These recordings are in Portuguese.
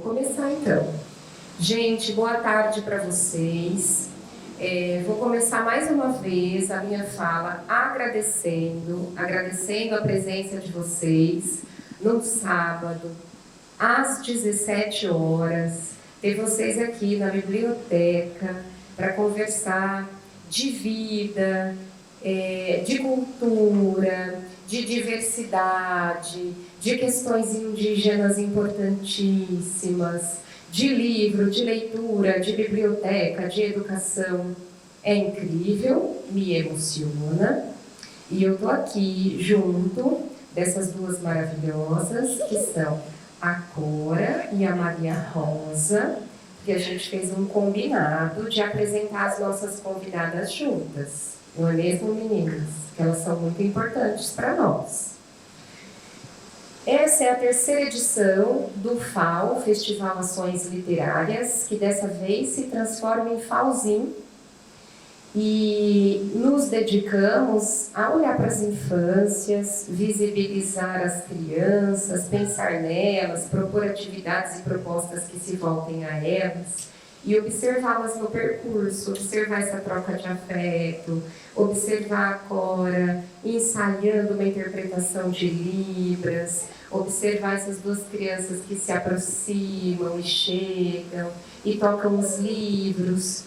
Vou começar então. Gente, boa tarde para vocês. Vou começar mais uma vez a minha fala agradecendo a presença de vocês no sábado, às 17 horas, ter vocês aqui na biblioteca para conversar de vida, de cultura, de diversidade, de questões indígenas importantíssimas, de livro, de leitura, de biblioteca, de educação. É incrível, me emociona. E eu estou aqui junto dessas duas maravilhosas, que são a Cora e a Maria Rosa, que a gente fez um combinado de apresentar as nossas convidadas juntas. Não é mesmo, meninas? Que elas são muito importantes para nós. Essa é a terceira edição do FAO, Festival Ações Literárias, que dessa vez se transforma em FAOzinho. E nos dedicamos a olhar para as infâncias, visibilizar as crianças, pensar nelas, propor atividades e propostas que se voltem a elas e observá-las no percurso, observar essa troca de afeto, observar a Cora ensaiando uma interpretação de Libras, observar essas duas crianças que se aproximam e chegam e tocam os livros.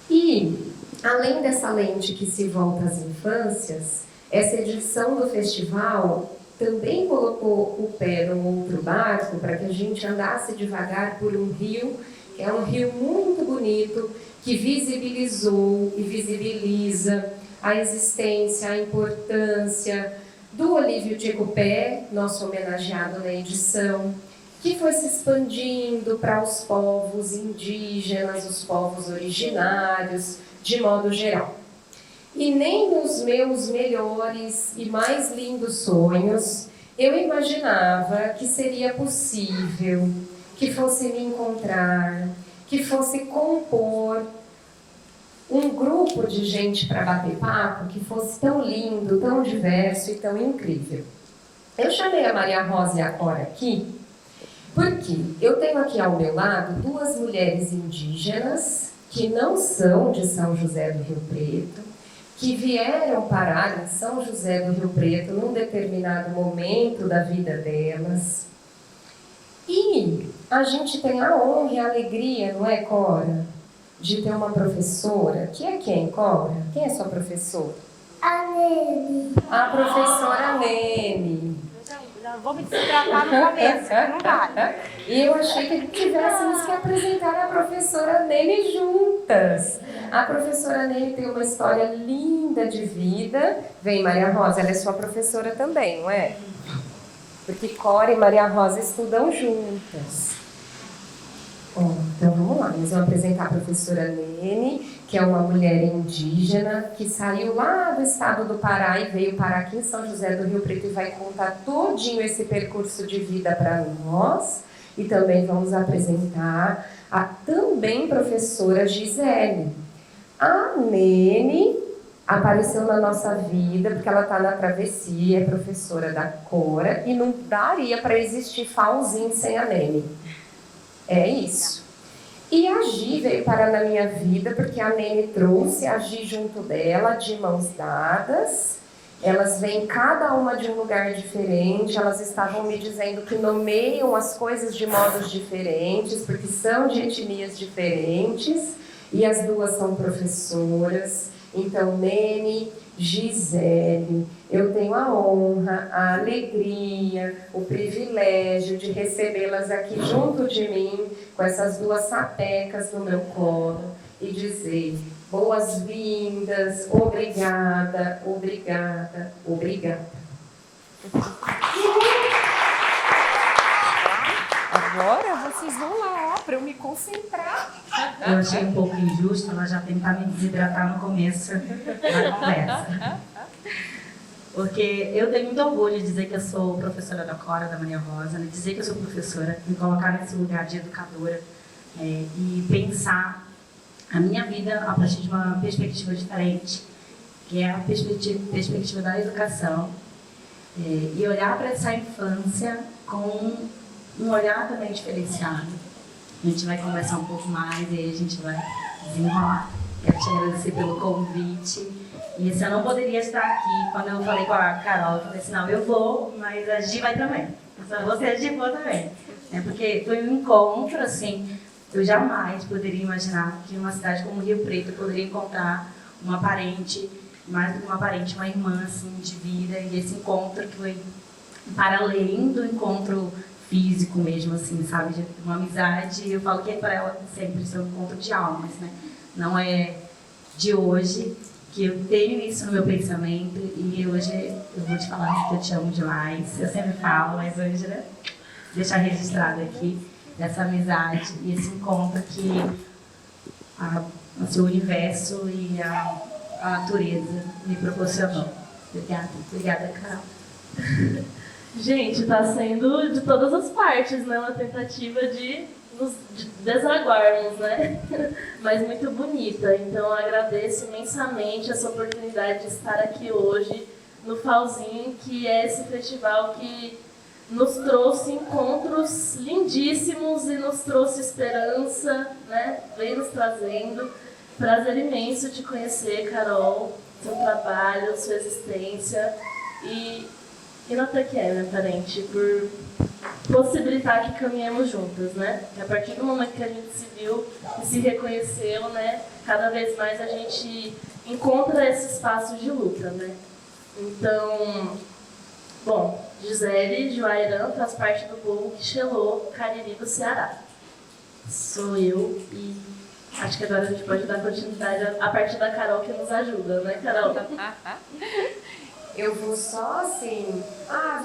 E, além dessa lente que se volta às infâncias, essa edição do festival também colocou o pé no outro barco para que a gente andasse devagar por um rio, que é um rio muito bonito, que visibilizou e visibiliza a existência, a importância do Olívio de Ecupé, nosso homenageado na edição, que foi se expandindo para os povos indígenas, os povos originários, de modo geral. E nem nos meus melhores e mais lindos sonhos eu imaginava que seria possível que fosse me encontrar, que fosse compor um grupo de gente para bater papo que fosse tão lindo, tão diverso e tão incrível. Eu chamei a Maria Rosa e a Cora aqui porque eu tenho aqui ao meu lado duas mulheres indígenas que não são de São José do Rio Preto, que vieram parar em São José do Rio Preto num determinado momento da vida delas. E a gente tem a honra e a alegria, não é, Cora, de ter uma professora, que é quem, Cora? Quem é sua professora? A Nene. A professora Nene. Já vou me destratar no começo, que não vale. E eu achei que tivéssemos que apresentar a professora Nene juntas. A professora Nene tem uma história linda de vida. Vem, Maria Rosa, ela é sua professora também, não é? Porque Cora e Maria Rosa estudam juntas. Bom, então vamos lá, nós vamos apresentar a professora Nene, que é uma mulher indígena que saiu lá do estado do Pará e veio parar aqui em São José do Rio Preto e vai contar todinho esse percurso de vida para nós. E também vamos apresentar a também professora Gisele. A Nene apareceu na nossa vida porque ela está na travessia, é professora da Cora e não daria para existir FAOzinho sem a Nene. É isso. E a Gi veio parar na minha vida porque a Nene trouxe a Gi junto dela, de mãos dadas. Elas vêm cada uma de um lugar diferente, elas estavam me dizendo que nomeiam as coisas de modos diferentes, porque são de etnias diferentes, e as duas são professoras. Então, Nene, Gisele, eu tenho a honra, a alegria, o privilégio de recebê-las aqui junto de mim, com essas duas sapecas no meu colo, e dizer boas-vindas, obrigada, obrigada, obrigada. Agora vocês vão lá, para eu me concentrar. Eu achei um pouco injusto ela já tentar me desidratar no começo da conversa. Porque eu tenho muito orgulho de dizer que eu sou professora da Cora, da Maria Rosa, né? Dizer que eu sou professora, me colocar nesse lugar de educadora e pensar a minha vida a partir de uma perspectiva diferente, que é a perspectiva da educação, e olhar para essa infância com um olhar também diferenciado. A gente vai conversar um pouco mais e aí a gente vai desenrolar. Quero te agradecer pelo convite. E assim, eu não poderia estar aqui. Quando eu falei com a Carol, eu falei assim, não, eu vou, mas a Gi vai também. Só você e a Gi vou também. Porque foi um encontro, assim, eu jamais poderia imaginar que em uma cidade como Rio Preto eu poderia encontrar uma parente, mais do que uma parente, uma irmã, assim, de vida. E esse encontro que foi para além do encontro físico mesmo, assim, sabe? De uma amizade. Eu falo que para ela sempre isso é um encontro de almas, né? Não é de hoje que eu tenho isso no meu pensamento e hoje eu vou te falar que eu te amo demais. Eu sempre falo, mas hoje, né? Deixar registrado aqui essa amizade e esse encontro que o seu universo e a natureza me proporcionou. Obrigada, Carol. Gente, está sendo de todas as partes, né? Uma tentativa de nos desaguarmos, né? Mas muito bonita. Então, agradeço imensamente essa oportunidade de estar aqui hoje no Falzinho, que é esse festival que nos trouxe encontros lindíssimos e nos trouxe esperança, né? Vem nos trazendo. Prazer imenso te conhecer, Carol, seu trabalho, sua existência e não até que é, minha parente, por possibilitar que caminhemos juntas, né? E a partir do momento que a gente se viu e se reconheceu, né? Cada vez mais a gente encontra esses espaços de luta, né? Então, bom, Gisele Joairan faz parte do povo Quixelô Cariri do Ceará. Sou eu e acho que agora a gente pode dar continuidade a partir da Carol que nos ajuda, né, Carol? Eu vou só assim,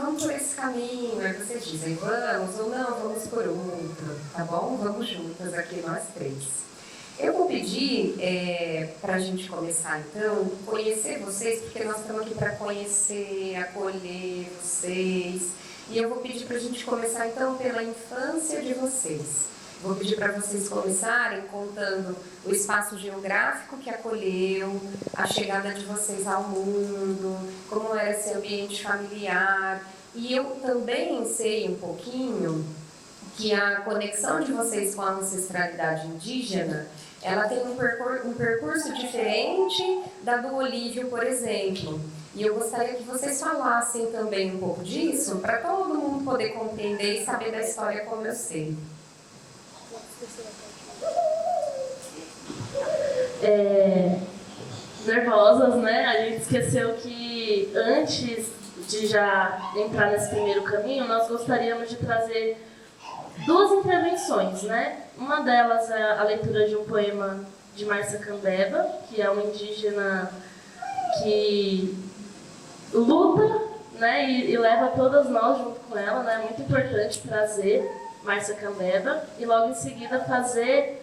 vamos por esse caminho, aí vocês dizem, vamos ou não, vamos por outro, tá bom? Vamos juntas aqui nós três. Eu vou pedir para a gente começar então, conhecer vocês, porque nós estamos aqui para conhecer, acolher vocês, e eu vou pedir para a gente começar então pela infância de vocês. Vou pedir para vocês começarem contando o espaço geográfico que acolheu, a chegada de vocês ao mundo, como era esse ambiente familiar. E eu também sei um pouquinho que a conexão de vocês com a ancestralidade indígena, ela tem um percurso diferente da do Olívio, por exemplo. E eu gostaria que vocês falassem também um pouco disso, para todo mundo poder compreender e saber da história como eu sei. Nervosas, né? A gente esqueceu que antes de já entrar nesse primeiro caminho, nós gostaríamos de trazer duas intervenções, né? Uma delas é a leitura de um poema de Márcia Cambeba, que é uma indígena que luta, né? E leva todas nós junto com ela, né? É muito importante trazer Márcia Cambeba e logo em seguida fazer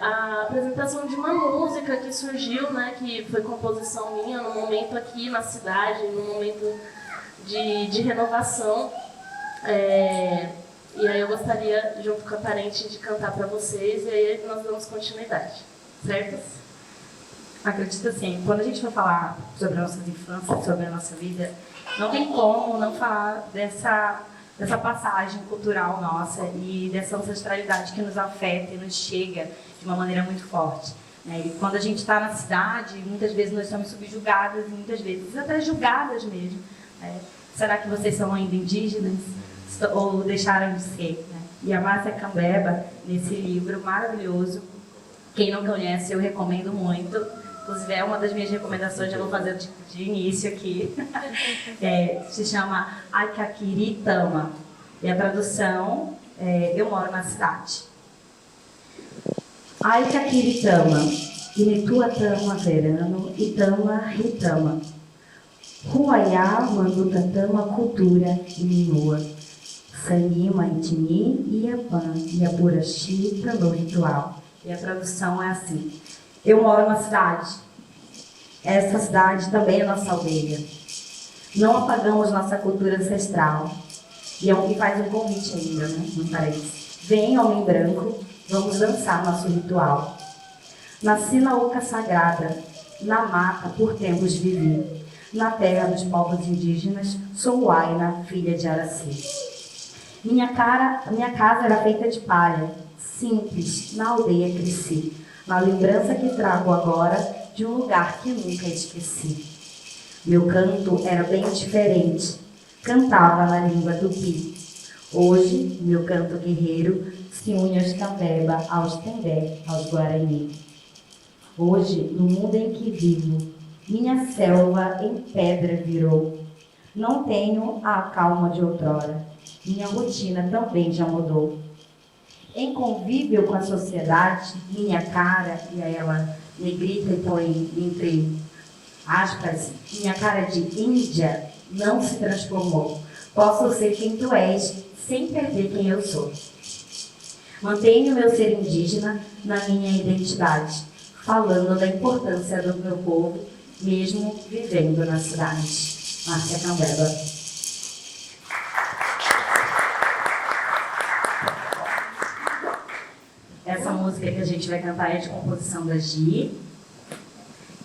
a apresentação de uma música que surgiu, né, que foi composição minha no momento aqui na cidade, no momento de renovação. E aí eu gostaria, junto com a parente, de cantar para vocês e aí nós damos continuidade, certo? Acredito assim, quando a gente for falar sobre a nossa infância, sobre a nossa vida, não tem como não falar dessa passagem cultural nossa e dessa ancestralidade que nos afeta e nos chega de uma maneira muito forte. E quando a gente está na cidade, muitas vezes nós somos subjugadas e muitas vezes até julgadas mesmo. Será que vocês são ainda indígenas ou deixaram de ser? E a Márcia Cambeba, nesse livro maravilhoso, quem não conhece, eu recomendo muito. Inclusive, é uma das minhas recomendações, já vou fazer de início aqui. Se chama Aikakiri Tama. E a tradução Eu Moro na Cidade. Aikakiri Tama. Initua Tama Verano e Tama Ritama. Huayá Manduta Tama Cultura Minua. Sanima Itini Iapan Iapuraxi Tano Ritual. E a tradução é assim. Eu moro na cidade. Essa cidade também é nossa aldeia. Não apagamos nossa cultura ancestral. E faz um convite ainda, né? Não parece. Vem, homem branco, vamos dançar nosso ritual. Nasci na oca sagrada, na mata por tempos vivi. Na terra dos povos indígenas, sou Huayna, filha de Araci. Minha casa era feita de palha, simples, na aldeia cresci, na lembrança que trago agora de um lugar que nunca esqueci. Meu canto era bem diferente, cantava na língua tupi. Hoje, meu canto guerreiro se une aos Cambeba, aos Tembé, aos Guarani. Hoje, no mundo em que vivo, minha selva em pedra virou. Não tenho a calma de outrora, minha rotina também já mudou. Em convívio com a sociedade, minha cara, e aí ela negrita e põe entre aspas, minha cara de índia não se transformou. Posso ser quem tu és, sem perder quem eu sou. Mantenho meu ser indígena na minha identidade, falando da importância do meu povo, mesmo vivendo na cidade. Márcia Cambeba. Essa música que a gente vai cantar é de composição da Gi.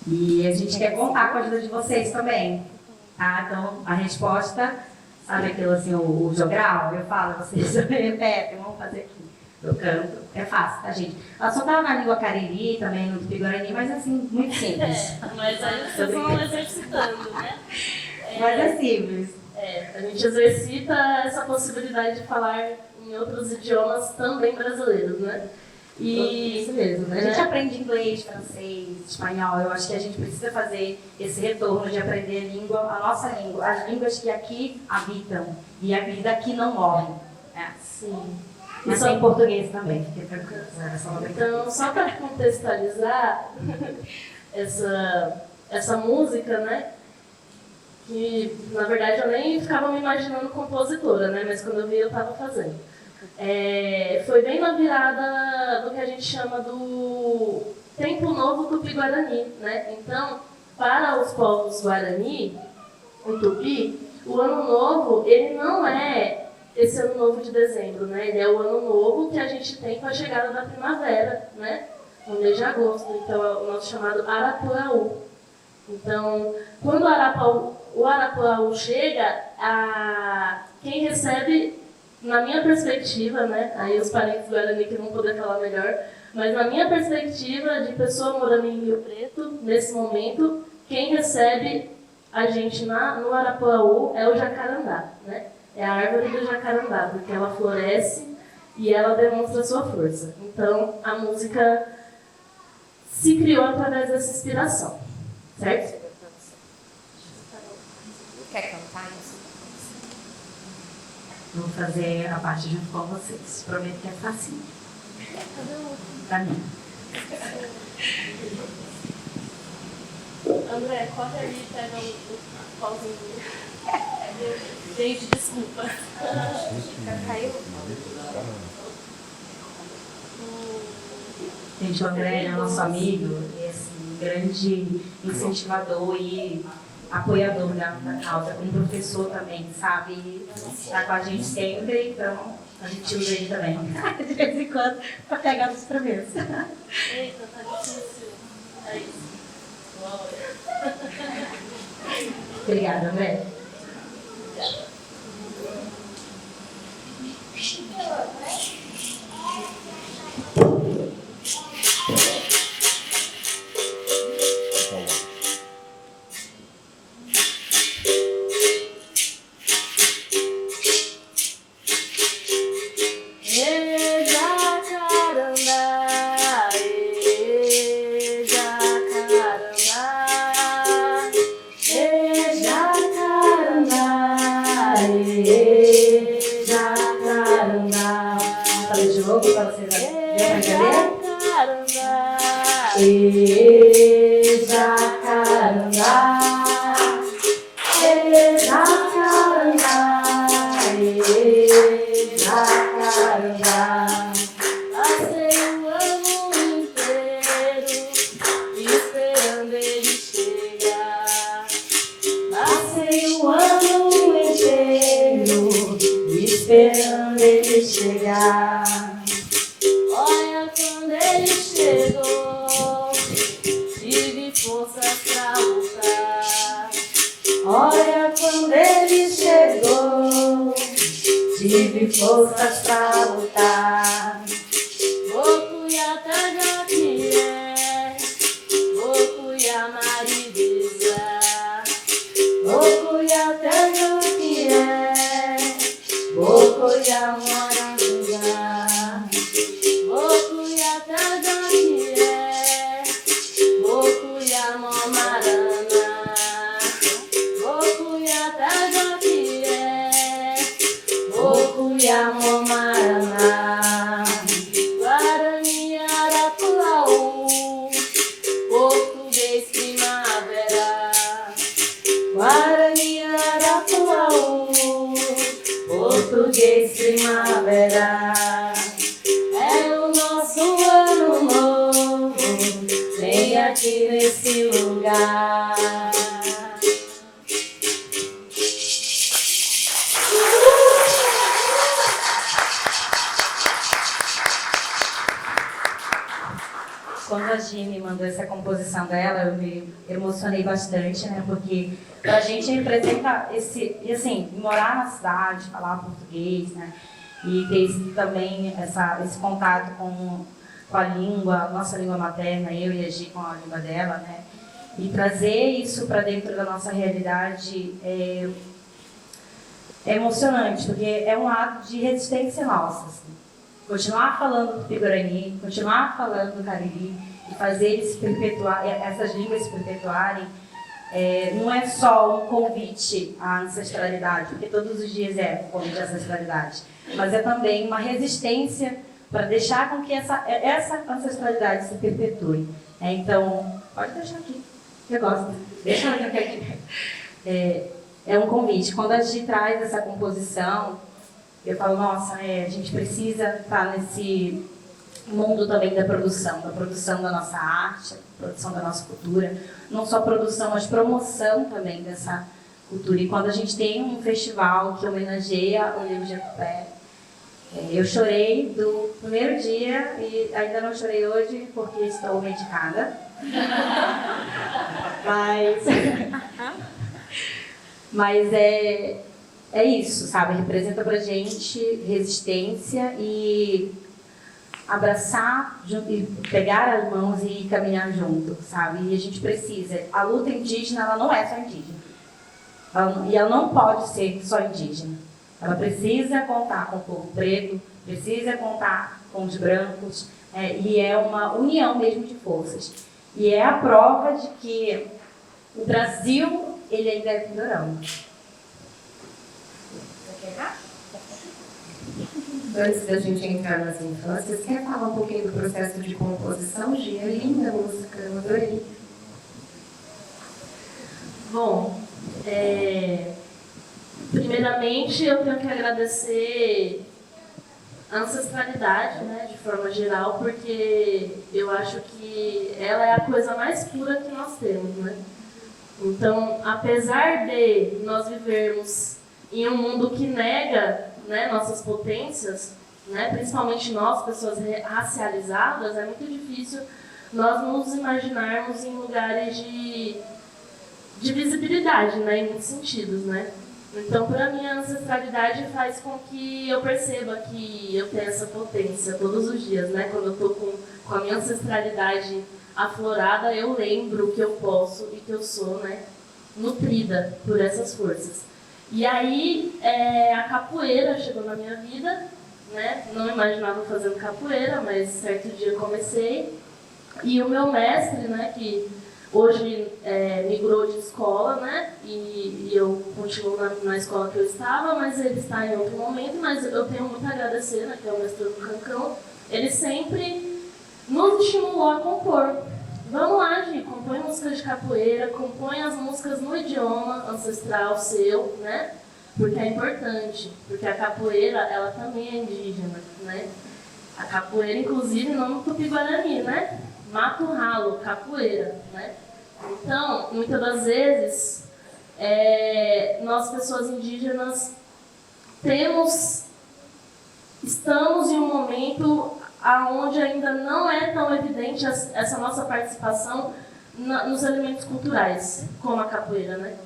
E a gente quer contar com a ajuda de vocês também. Tá? Então, a resposta, sabe aquilo assim, o jogral? Eu falo, vocês repetem, vamos fazer aqui. Eu canto, é fácil, tá, gente? Ela só tava na língua cariri, também no tupi-guarani, mas assim, muito simples. Mas aí vocês vão exercitando, né? Mas é simples. A gente exercita essa possibilidade de falar em outros idiomas também brasileiros, né? E isso mesmo, né? A gente aprende inglês, francês, espanhol. Eu acho que a gente precisa fazer esse retorno de aprender a língua, a nossa língua, as línguas que aqui habitam e a vida aqui não morre. Sim. Mas tem português também. Então, só para contextualizar essa música, né? Que, na verdade, eu nem ficava me imaginando compositora, né? Mas quando eu vi, eu estava fazendo. Foi bem na virada do que a gente chama do Tempo Novo Tupi-Guarani, né? Então, para os povos Guarani, o Tupi, o Ano Novo, ele não é esse Ano Novo de dezembro, né? Ele é o Ano Novo que a gente tem com a chegada da primavera, né? No mês de agosto. Então, é o nosso chamado Arapuaú. Então, quando o Arapuaú chega, quem recebe, na minha perspectiva, né? Aí os parentes Guarani que vão poder falar melhor, mas na minha perspectiva de pessoa morando em Rio Preto, nesse momento, quem recebe a gente no Arapuaú é o jacarandá, né? É a árvore do jacarandá, porque ela floresce e ela demonstra sua força. Então, a música se criou através dessa inspiração, certo? Quer cantar isso? Vou fazer a parte junto com vocês. Prometo que é facinho. Pra mim. André, corre ali e pega o pauzinho. Gente, desculpa. Caiu? Gente, o André é nosso amigo, é assim, grande incentivador e apoiador da causa, como professor também, sabe? Está com a gente sempre, então a gente usa ele também, de vez em quando, para pegar os primeiros. Eita, tá difícil. É isso. Obrigada, André. Tive e forças pra lutar. Bocuia Tajaquié, Bocuia Maribisa, Bocuia Tajaquié, Bocuia Moranguá. Bocuia Tajaquié, Bocuia Momarana, Bocuia Tajaquié, Bocuia Momarana. Guarani Arapuaú, português primavera. Guarani Arapuaú, português primavera. É o nosso ano novo, Vem aqui nesse lugar. Quando a Gi me mandou essa composição dela, eu me emocionei bastante, né? Porque pra gente representa e assim, morar na cidade, falar português, né? E ter também esse contato com a língua, nossa língua materna, eu e a Gi com a língua dela, né? E trazer isso para dentro da nossa realidade é emocionante, porque é um ato de resistência nossa, assim. Continuar falando tupi-guarani, continuar falando cariri e fazer eles se perpetuar, essas línguas se perpetuarem, não é só um convite à ancestralidade, porque todos os dias é um convite à ancestralidade, mas é também uma resistência para deixar com que essa ancestralidade se perpetue. Então, pode deixar aqui, eu gosto, deixa aqui. É um convite. Quando a gente traz essa composição, eu falo, nossa, a gente precisa estar nesse mundo também da produção da nossa arte, produção da nossa cultura. Não só produção, mas promoção também dessa cultura. E quando a gente tem um festival que homenageia o livro de Jacupé, eu chorei do primeiro dia e ainda não chorei hoje porque estou medicada. Mas é isso, sabe? Representa pra gente resistência e abraçar e pegar as mãos e caminhar junto, sabe? E a gente precisa. A luta indígena, ela não é só indígena. Ela não pode ser só indígena. Ela precisa contar com o povo preto, precisa contar com os brancos, e é uma união mesmo de forças. E é a prova de que o Brasil, ele ainda é pindorama. Antes da gente entrar nas infâncias, quer falar um pouquinho do processo de composição, Gi? É linda a música, eu adorei. Bom, primeiramente eu tenho que agradecer a ancestralidade, né, de forma geral, porque eu acho que ela é a coisa mais pura que nós temos, né? Então, apesar de nós vivermos em um mundo que nega, né, nossas potências, né, principalmente nós, pessoas racializadas, é muito difícil nós nos imaginarmos em lugares de visibilidade, né, em muitos sentidos, né? Então, para mim, a ancestralidade faz com que eu perceba que eu tenho essa potência todos os dias, né? Quando eu estou com a minha ancestralidade aflorada, eu lembro que eu posso e que eu sou, né, nutrida por essas forças. E aí, a capoeira chegou na minha vida, né? Não imaginava fazendo capoeira, mas certo dia comecei. E o meu mestre, né, que hoje migrou de escola, né? E eu continuo na escola que eu estava, mas ele está em outro momento. Mas eu tenho muito a agradecer, né, que é o mestre do Cancão. Ele sempre nos estimulou a compor. Vamos lá, Gi, compõe músicas de capoeira, compõe as músicas no idioma ancestral seu, né? Porque é importante, porque a capoeira, ela também é indígena, né? A capoeira, inclusive, não no tupi-guarani, né? Mato ralo, capoeira, né? Então, muitas das vezes, nós, pessoas indígenas, estamos em um momento onde ainda não é tão evidente essa nossa participação nos elementos culturais, como a capoeira, né?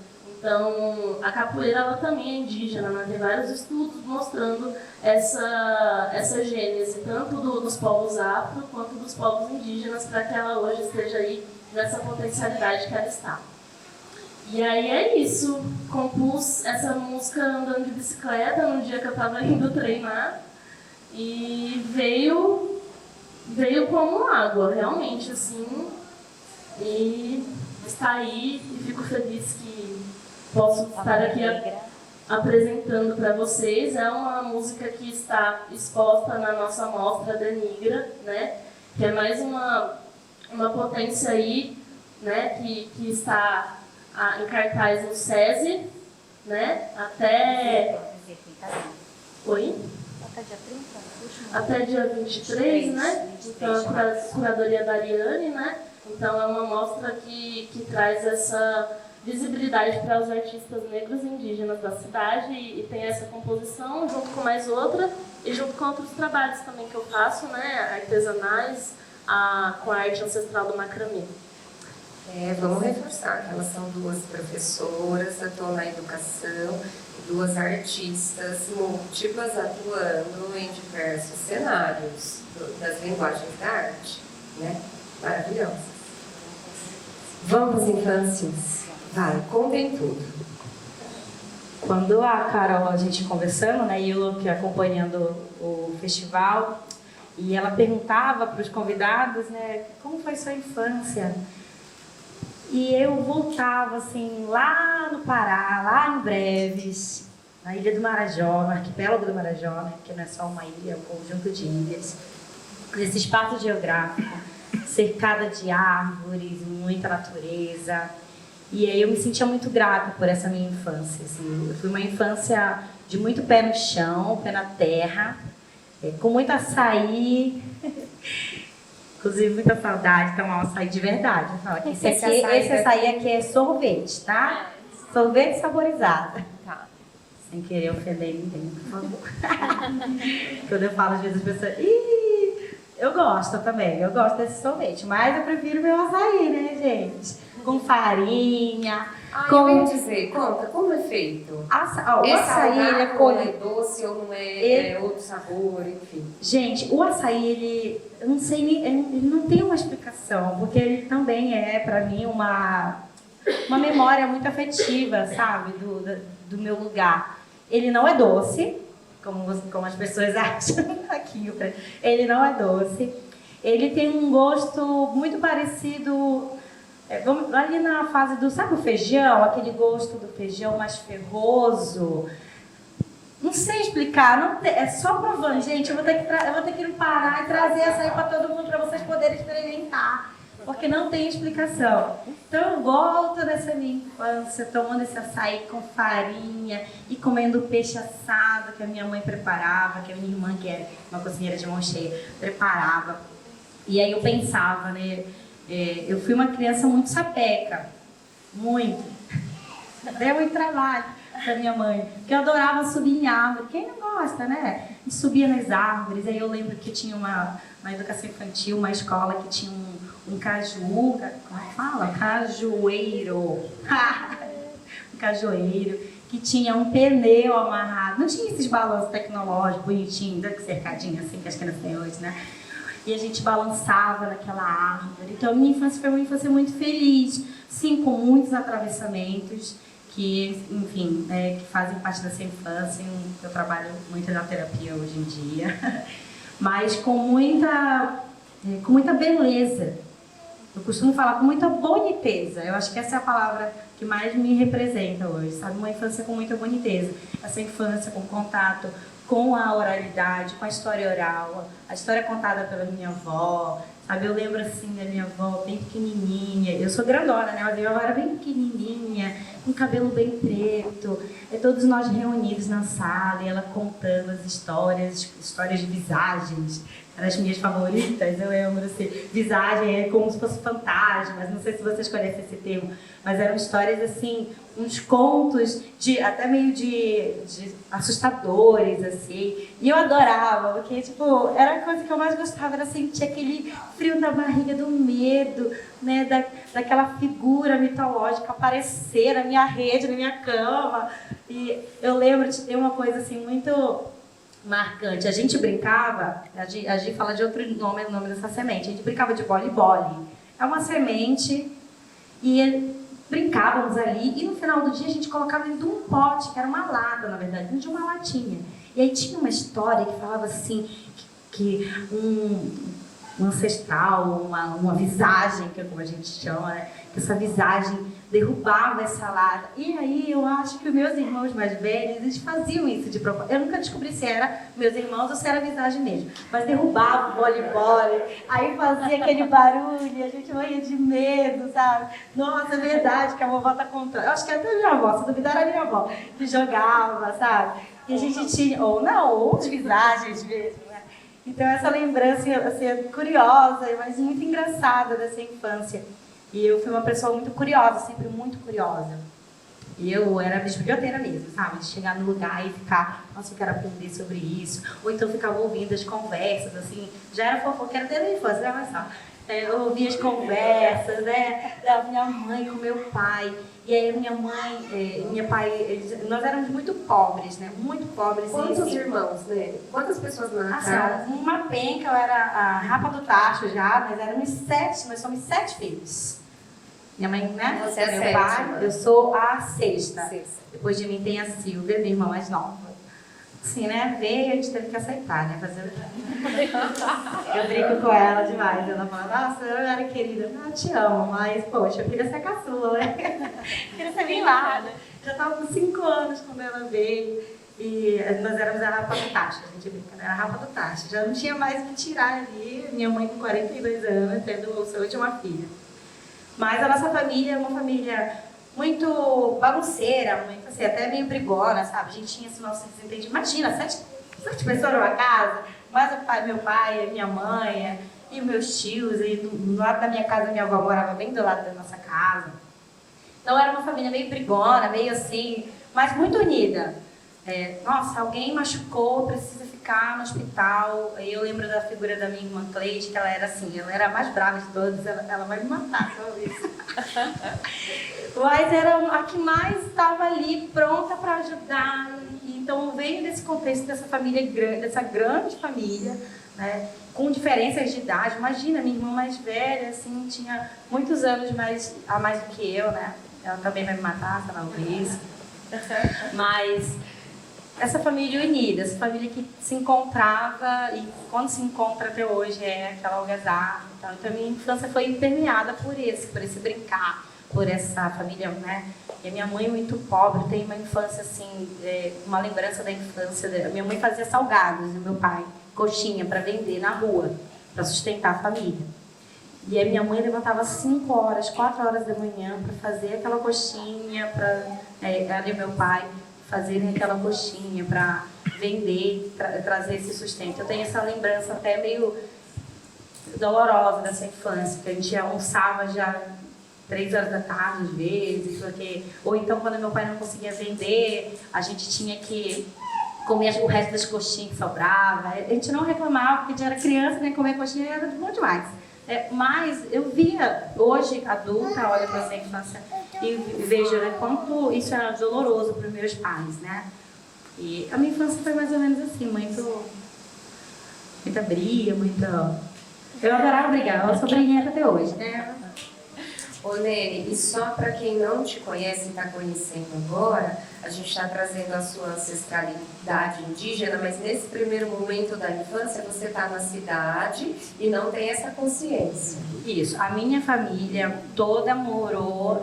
Então, a capoeira ela também é indígena, né? Tem vários estudos mostrando essa gênese, tanto dos povos afro quanto dos povos indígenas, para que ela hoje esteja aí nessa potencialidade que ela está. E aí é isso, compus essa música andando de bicicleta no dia que eu estava indo treinar e veio como água, realmente, assim, e está aí e fico feliz que posso estar aqui apresentando para vocês. É uma música que está exposta na nossa mostra Denigra, né, que é mais uma potência aí, né, que está em cartaz no SESI, né, até... Oi? Até dia 23, né? Então, a curadoria da Ariane, né? Então, é uma mostra que traz essa visibilidade para os artistas negros e indígenas da cidade e tem essa composição junto com mais outra e junto com outros trabalhos também que eu faço, né? Artesanais, com a arte ancestral do macramê. Vamos reforçar que elas são duas professoras, atuam na educação, duas artistas múltiplas atuando em diversos cenários das linguagens da arte, né? Maravilhosas. Vamos, infâncias. Vai, contem tudo. Quando a Carol, a gente conversando, né, e eu que acompanhando o festival, e ela perguntava para os convidados, né, como foi sua infância? E eu voltava, assim, lá no Pará, lá em Breves, na Ilha do Marajó, no arquipélago do Marajó, né, que não é só uma ilha, é um conjunto de ilhas, nesse espaço geográfico, cercada de árvores, muita natureza. E aí eu me sentia muito grata por essa minha infância. Assim. Eu fui uma infância de muito pé no chão, pé na terra, com muito açaí. Inclusive, muita saudade de tomar um açaí de verdade. Esse açaí aqui é sorvete, tá? Sorvete saborizado. Tá. Sem querer ofender ninguém, por favor. Quando eu falo, às vezes as pessoas... Ih, eu gosto também, eu gosto desse sorvete. Mas eu prefiro meu açaí, né, gente? Com farinha. Eu ia dizer, conta, como é feito? O açaí, ele é ou é doce ou não é, outro sabor, enfim. Gente, o açaí, ele, eu não sei, ele não tem uma explicação, porque ele também é, pra mim, uma memória muito afetiva, sabe, do meu lugar. Ele não é doce, como as pessoas acham aqui. Ele não é doce. Ele tem um gosto muito parecido... ali na fase do, sabe o feijão? Aquele gosto do feijão mais ferroso. Não sei explicar, é só provando. Gente, eu vou ter que parar e trazer açaí para todo mundo, para vocês poderem experimentar. Porque não tem explicação. Então eu volto dessa minha infância, tomando esse açaí com farinha e comendo peixe assado que a minha mãe preparava, que a minha irmã, que é uma cozinheira de mão cheia, preparava. E aí eu pensava, né? Eu fui uma criança muito sapeca, muito. Deu muito trabalho para minha mãe, porque eu adorava subir em árvore. Quem não gosta, né? E subia nas árvores. Aí eu lembro que tinha uma educação infantil, uma escola que tinha um caju, como é que fala? Cajueiro. Um cajueiro, que tinha um pneu amarrado. Não tinha esses balanços tecnológicos, bonitinhos, cercadinho assim, que as crianças têm hoje, né? E a gente balançava naquela árvore. Então, a minha infância foi uma infância muito feliz, sim, com muitos atravessamentos, que, enfim, que fazem parte dessa infância. Eu trabalho muito na terapia hoje em dia, mas com muita beleza. Eu costumo falar com muita boniteza. Eu acho que essa é a palavra que mais me representa hoje, sabe? Uma infância com muita boniteza. Essa infância com contato com a oralidade, com a história oral, a história contada pela minha avó, sabe? Eu lembro, assim, da minha avó bem pequenininha. Eu sou grandona, né? Mas a minha avó era bem pequenininha, com cabelo bem preto. E todos nós reunidos na sala, e ela contando as histórias de visagens eram as minhas favoritas. Eu lembro, assim, Visagem é como se fosse fantasmas, não sei se vocês conhecem esse termo, mas eram histórias, assim, uns contos até meio de assustadores, assim. E eu adorava, porque, tipo, era a coisa que eu mais gostava, era sentir aquele frio na barriga do medo, né, daquela figura mitológica aparecer na minha rede, na minha cama. E eu lembro de ter uma coisa, assim, muito marcante. A gente brincava, a gente fala de outro nome, o nome dessa semente, a gente brincava de bola-bola. É uma semente e brincávamos ali e no final do dia a gente colocava dentro de um pote, que era uma lata, na verdade, dentro de uma latinha. E aí tinha uma história que falava assim, que um ancestral, uma visagem, que é como a gente chama, né? Que essa visagem derrubava essa lata. E aí eu acho que os meus irmãos mais velhos, eles faziam isso de propósito. Eu nunca descobri se era meus irmãos ou se era visagem mesmo. Mas derrubava o vôlei, aí fazia aquele barulho e a gente morria de medo, sabe? Nossa, é verdade que a vovó tá contando. Eu acho que até a minha avó, se duvidar era a minha avó, que jogava, sabe? E a gente tinha, ou as visagens mesmo, né? Então essa lembrança assim, curiosa, mas muito engraçada dessa infância. E eu fui uma pessoa muito curiosa, sempre muito curiosa. E eu era biblioteira mesmo, sabe? De chegar no lugar e ficar, nossa, eu quero aprender sobre isso. Ou então ficava ouvindo as conversas, assim. Já era fofoqueira desde a infância, né? Mas só. Eu ouvia as conversas, né? Da minha mãe com meu pai. E aí minha mãe, meu pai, nós éramos muito pobres, né? Muito pobres. Quantos irmãos, né? Quantas pessoas na casa? Uma penca, eu era a rapa do tacho já, nós éramos 7, nós somos 7 filhos. Minha mãe, né? Você é meu sétima. pai, eu sou a sexta. Sexta. Depois de mim tem a Silvia, minha irmã mais nova. Assim, né? Veio, a gente teve que aceitar, né? Eu brinco com ela demais. Ela fala, nossa, eu era querida. Eu te amo, mas, poxa, eu queria ser caçula, né? Eu queria ser mimada. Já estava com 5 anos quando ela veio. E nós éramos a rapa do tacho, a gente brinca, né? A rapa do tacho. Já não tinha mais o que tirar ali. Minha mãe com 42 anos, tendo sua última filha. Mas a nossa família é uma família muito bagunceira, muito assim, até meio brigona, sabe? A gente tinha esse nosso desentendimento. Imagina, 7 pessoas numa casa, mais meu pai, minha mãe e meus tios. E do lado da minha casa, minha avó morava bem do lado da nossa casa. Então era uma família meio brigona, meio assim, mas muito unida. Nossa, alguém machucou, precisa ficar no hospital. Aí eu lembro da figura da minha irmã Cleide, que ela era assim, ela era a mais brava de todas, ela vai me matar, talvez. Mas era a que mais estava ali, pronta para ajudar. Então veio desse contexto dessa família grande, dessa grande família, né, com diferenças de idade. Imagina, minha irmã mais velha, assim, tinha muitos anos a mais do que eu, né? Ela também vai me matar, se ela ouvir isso. Mas essa família unida, essa família que se encontrava e quando se encontra até hoje é aquela algazarra. Então a minha infância foi permeada por esse brincar, por essa família, né? E a minha mãe muito pobre, tem uma infância assim, uma lembrança da infância dela. Minha mãe fazia salgados e meu pai coxinha para vender na rua, para sustentar a família. E a minha mãe levantava 5 horas, 4 horas da manhã para fazer aquela coxinha, para ela e meu pai fazerem aquela coxinha para vender, trazer esse sustento. Eu tenho essa lembrança até meio dolorosa dessa infância, que a gente almoçava já 3 horas da tarde, às vezes, porque... ou então quando meu pai não conseguia vender, a gente tinha que comer o resto das coxinhas que sobrava. A gente não reclamava, porque a gente era criança, né? Comer coxinha era bom demais. Mas eu via, hoje, adulta, olho para essa infância e vejo, né, quanto isso era doloroso para os meus pais, né? E a minha infância foi mais ou menos assim, muita briga, Eu adorava brigar, eu sou briguenta até hoje, né? Ô Nene, e só para quem não te conhece e está conhecendo agora, a gente está trazendo a sua ancestralidade indígena, mas nesse primeiro momento da infância você está na cidade e não tem essa consciência. Isso, a minha família toda morou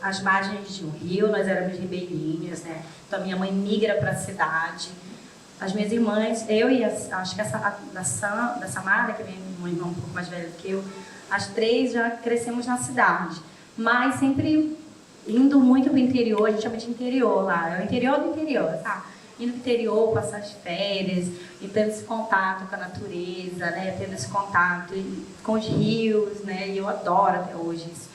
às margens de um rio, nós éramos ribeirinhas, né? Então a minha mãe migra para a cidade. As minhas irmãs, eu e acho que da Samara, que é minha irmã um pouco mais velha do que eu, as 3 já crescemos na cidade, mas sempre indo muito para o interior, a gente chama de interior lá, é o interior do interior, sabe? ir no interior, passar as férias, e tendo esse contato com a natureza, né? Tendo esse contato com os rios, né? E eu adoro até hoje isso.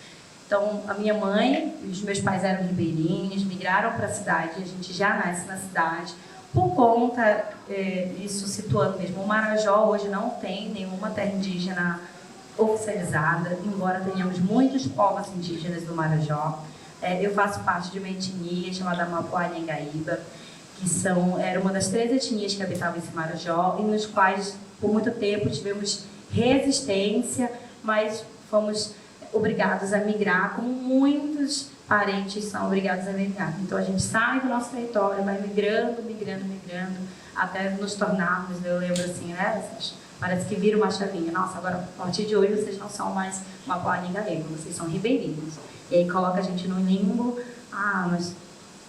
Então, a minha mãe e os meus pais eram ribeirinhos, migraram para a cidade, a gente já nasce na cidade. Por conta, isso situando mesmo, o Marajó hoje não tem nenhuma terra indígena oficializada, embora tenhamos muitos povos indígenas do Marajó. Eu faço parte de uma etnia chamada Mapuá-Nhangaíba, que era uma das 3 etnias que habitavam esse Marajó, e nos quais, por muito tempo, tivemos resistência, mas fomos obrigados a migrar, como muitos parentes são obrigados a migrar. Então a gente sai do nosso território, vai migrando, até nos tornarmos, eu lembro assim, né? Parece que vira uma chavinha. Nossa, agora a partir de hoje vocês não são mais Mapuá-Nhangaíba, vocês são ribeirinhos. E aí coloca a gente no limbo, mas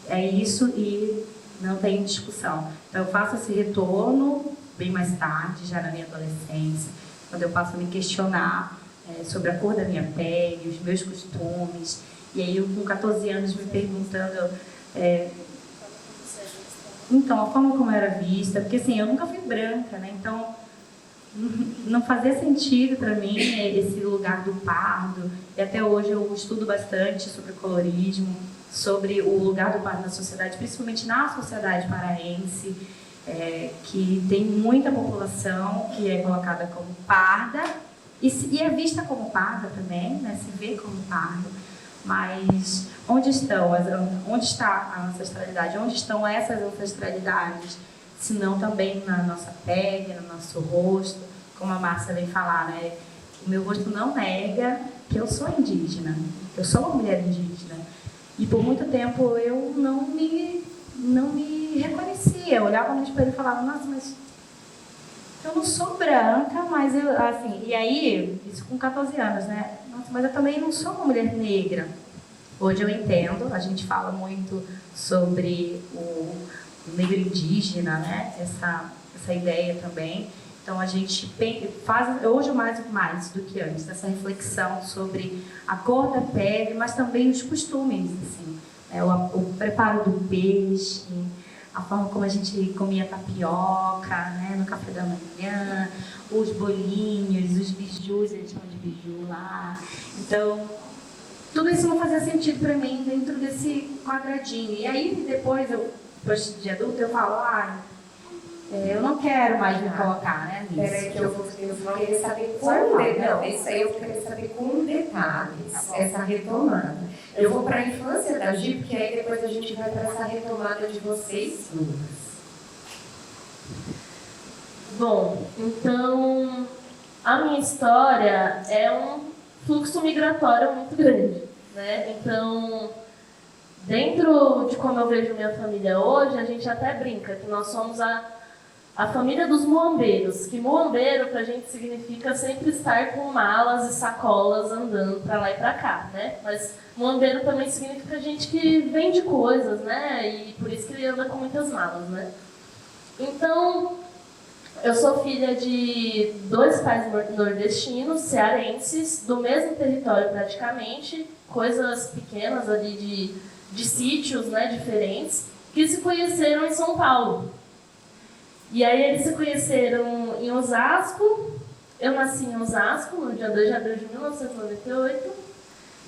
é isso e não tem discussão. Então eu faço esse retorno bem mais tarde, já na minha adolescência, quando eu passo a me questionar sobre a cor da minha pele, os meus costumes. E aí eu com 14 anos me perguntando então a forma como eu era vista, porque assim, eu nunca fui branca, né? Então não fazia sentido para mim esse lugar do pardo. E até hoje eu estudo bastante sobre colorismo, sobre o lugar do pardo na sociedade, principalmente na sociedade paraense, que tem muita população que é colocada como parda e é vista como parda também, né? Se vê como parda. Mas onde está a ancestralidade? Onde estão essas ancestralidades? Se não também na nossa pele, no nosso rosto, como a Márcia vem falar, né? O meu rosto não nega que eu sou indígena, eu sou uma mulher indígena. E por muito tempo eu não me reconhecia. Eu olhava no espelho e falava, nossa, mas eu não sou branca, mas eu, assim, e aí, isso com 14 anos, né? Nossa, mas eu também não sou uma mulher negra. Hoje eu entendo, a gente fala muito sobre o negro indígena, né? Essa ideia também. Então a gente faz, hoje mais do que antes, essa reflexão sobre a cor da pele, mas também os costumes, assim, o preparo do peixe, a forma como a gente comia tapioca, né, no café da manhã, os bolinhos, os bijus, eles chamam de biju lá. Então, tudo isso não fazia sentido para mim dentro desse quadradinho. E aí, depois de adulta, eu falo, eu não quero mais me colocar, né, nisso. Peraí que eu vou querer saber isso aí eu vou querer saber com detalhes, essa retomada. Eu vou para a infância da Gi, porque aí depois a gente vai para essa retomada de vocês duas. Bom, então a minha história é um fluxo migratório muito grande, né? Então, dentro de como eu vejo minha família hoje, a gente até brinca que nós somos a família dos muambeiros, que muambeiro pra gente significa sempre estar com malas e sacolas andando pra lá e pra cá, né? Mas muambeiro também significa gente que vende coisas, né? E por isso que ele anda com muitas malas, né? Então, eu sou filha de 2 pais nordestinos, cearenses, do mesmo território praticamente, coisas pequenas ali de sítios, né, diferentes, que se conheceram em São Paulo. E aí eles se conheceram em Osasco, eu nasci em Osasco, no dia 2 de abril de 1998,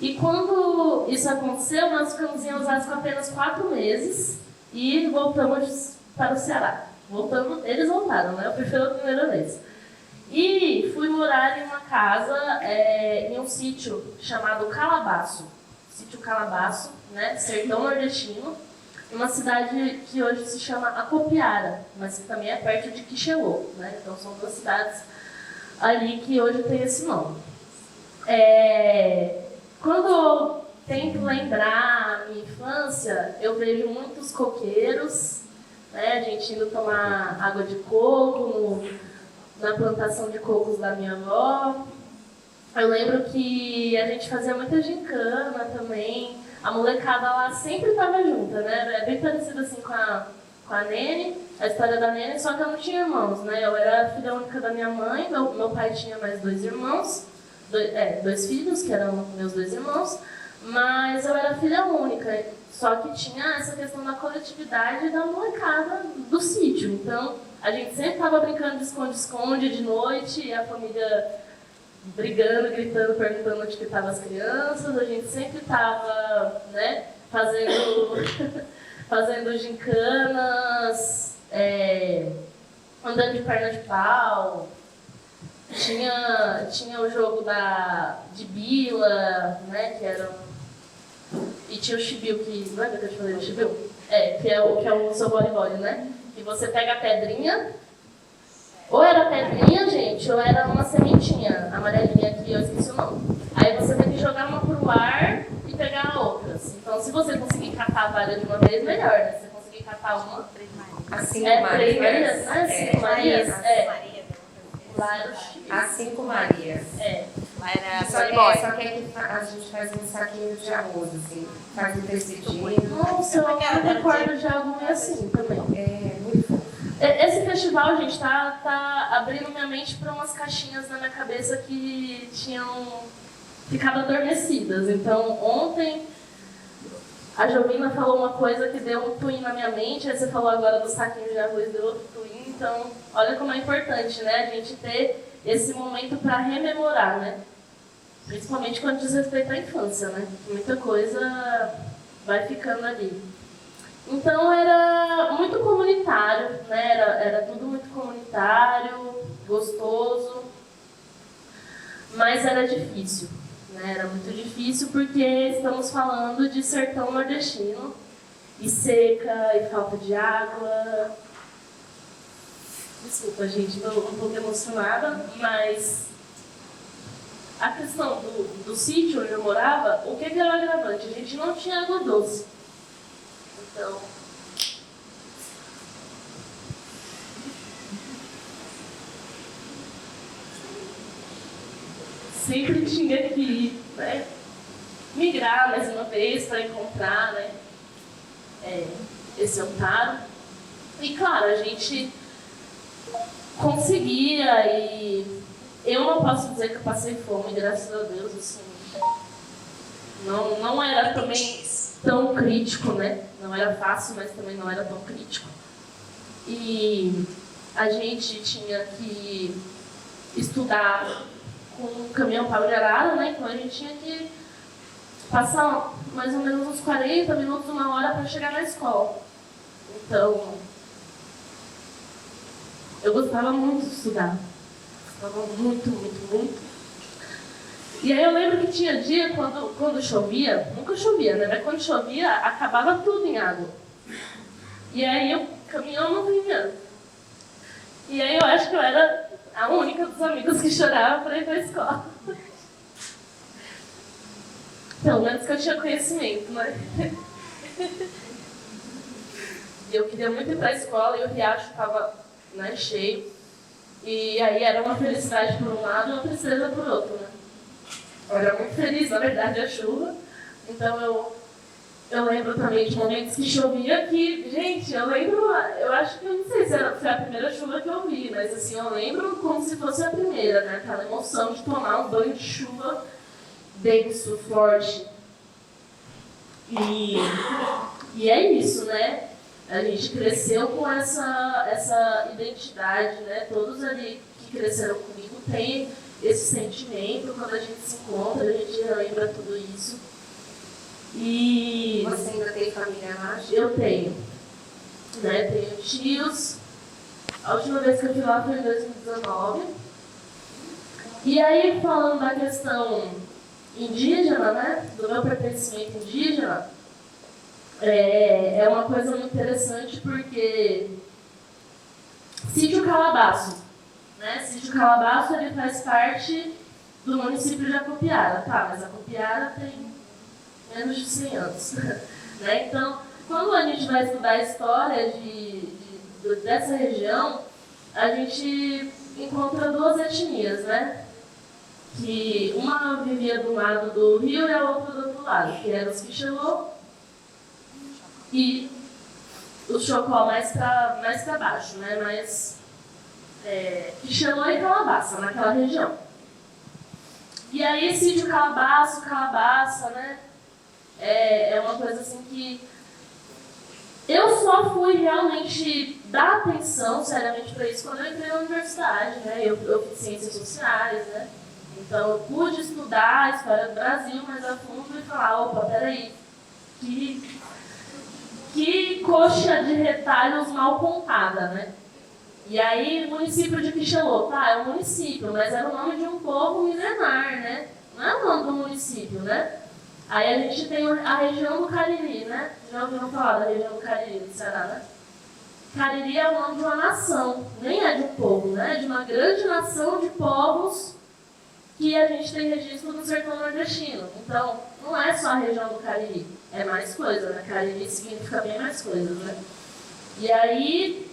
e quando isso aconteceu, nós ficamos em Osasco apenas 4 meses e voltamos para o Ceará. Eles voltaram, né? Eu prefiro a primeira vez. E fui morar em uma casa, em um sítio chamado Calabaço. Sítio Calabaço, né? Sertão nordestino. Uma cidade que hoje se chama Acopiara, mas que também é perto de Quixelô, né? Então são 2 cidades ali que hoje tem esse nome. Quando eu tento lembrar a minha infância, eu vejo muitos coqueiros, né? A gente indo tomar água de coco na plantação de cocos da minha avó. Eu lembro que a gente fazia muita gincana também. A molecada lá sempre estava junta, né? É bem parecido assim com a Nene, a história da Nene, só que eu não tinha irmãos, né? Eu era filha única da minha mãe, meu pai tinha mais 2 irmãos, 2 filhos, que eram meus 2 irmãos, Mas eu era filha única, só que tinha essa questão da coletividade da molecada do sítio. Então, a gente sempre estava brincando de esconde-esconde de noite, e a família brigando, gritando, perguntando onde que estavam as crianças. A gente sempre estava, né, fazendo gincanas, andando de perna de pau. Tinha o jogo de bila, né, que era... E tinha o chibio, que... Lembra que eu te falei do chibio? Que é o seu voleibol, né? Que você pega a pedrinha... Ou era pedrinha, gente, ou era uma sementinha amarelinha aqui, eu esqueci o nome. Aí você tem que jogar uma pro ar e pegar outras. Então, se você conseguir catar várias de uma vez, melhor, né? Se você conseguir catar uma... As 5 Três Marias. Marias, né? 5 Marias. Lá era o chibio. As 5 Marias. Lá era Só que voleibol. aqui a gente faz um saquinho de arroz, assim, faz um tecidinho. Nossa, eu recordo de algo meio assim também. É muito fofo. Esse festival, gente, tá abrindo minha mente para umas caixinhas na minha cabeça que tinham ficado adormecidas. Então, ontem a Jovina falou uma coisa que deu um twin na minha mente, aí você falou agora do saquinho de arroz, deu outro twin. Então, olha como é importante, né, a gente ter esse momento para rememorar, né? Principalmente quando diz respeito à infância, né? Muita coisa vai ficando ali. Então era muito comunitário, né? Era tudo muito comunitário, gostoso, mas era difícil, né? Era muito difícil porque estamos falando de sertão nordestino, e seca, e falta de água. Desculpa, gente, estou um pouco emocionada, mas a questão do sítio onde eu morava, o que era agravante? A gente não tinha água doce. Então, sempre tinha que, né, migrar mais uma vez para encontrar, né, esse amparo. E claro, a gente conseguia, e eu não posso dizer que eu passei fome, graças a Deus, assim. Não era também tão crítico, né? Não era fácil, mas também não era tão crítico. E a gente tinha que estudar com um caminhão pau de arara, né? Então a gente tinha que passar mais ou menos uns 40 minutos, 1 hora para chegar na escola. Então, eu gostava muito de estudar. Gostava muito, muito, muito. E aí eu lembro que tinha dia quando chovia, nunca chovia, né? Mas quando chovia, acabava tudo em água. E aí o caminhão não vinha. E aí eu acho que eu era a única dos amigos que chorava para ir para a escola. Pelo menos que eu tinha conhecimento, né? E eu queria muito ir para a escola e o riacho estava, né, cheio. E aí era uma felicidade por um lado e uma tristeza por outro, né? Eu era muito feliz, na verdade, a chuva. Então eu lembro também de momentos que chovia que, gente, eu acho que eu não sei se foi a primeira chuva que eu vi, mas assim, eu lembro como se fosse a primeira, né? Aquela emoção de tomar um banho de chuva denso, forte. E é isso, né? A gente cresceu com essa identidade, né? Todos ali que cresceram comigo têm esse sentimento. Quando a gente se encontra, a gente lembra tudo isso. E você ainda tem família lá? Eu tenho. Né? Tenho tios. A última vez que eu fui lá foi em 2019. E aí, falando da questão indígena, né? Do meu pertencimento indígena, é uma coisa muito interessante porque Sítio Calabaço, né? Sítio Calabaço, ele faz parte do município de Acopiara, tá? Mas Acopiara tem menos de 100 anos, né? Então, quando a gente vai estudar a história dessa região, a gente encontra duas etnias, né? Que uma vivia do lado do rio e a outra do outro lado, que eram os Quixelô e o Chocó mais pra baixo, né? Mais Quixelô e Calabaça, naquela região. E aí, sítio Calabaça, né? é uma coisa assim que eu só fui realmente dar atenção seriamente para isso quando eu entrei na universidade, né? Eu fiz ciências sociais, né? Então eu pude estudar a história do Brasil mais a fundo e falar, opa, peraí, que coxa de retalhos mal contada, né? E aí, o município de Quixelô, tá, é um município, mas era o nome de um povo milenar, né? Não é o nome do município, né? Aí a gente tem a região do Cariri, né? Já ouviram falar da região do Cariri, do Ceará, né? Cariri é o nome de uma nação, nem é de um povo, né? É de uma grande nação de povos que a gente tem registro no sertão nordestino. Então, não é só a região do Cariri, é mais coisa, né? Cariri significa bem mais coisas, né? E aí,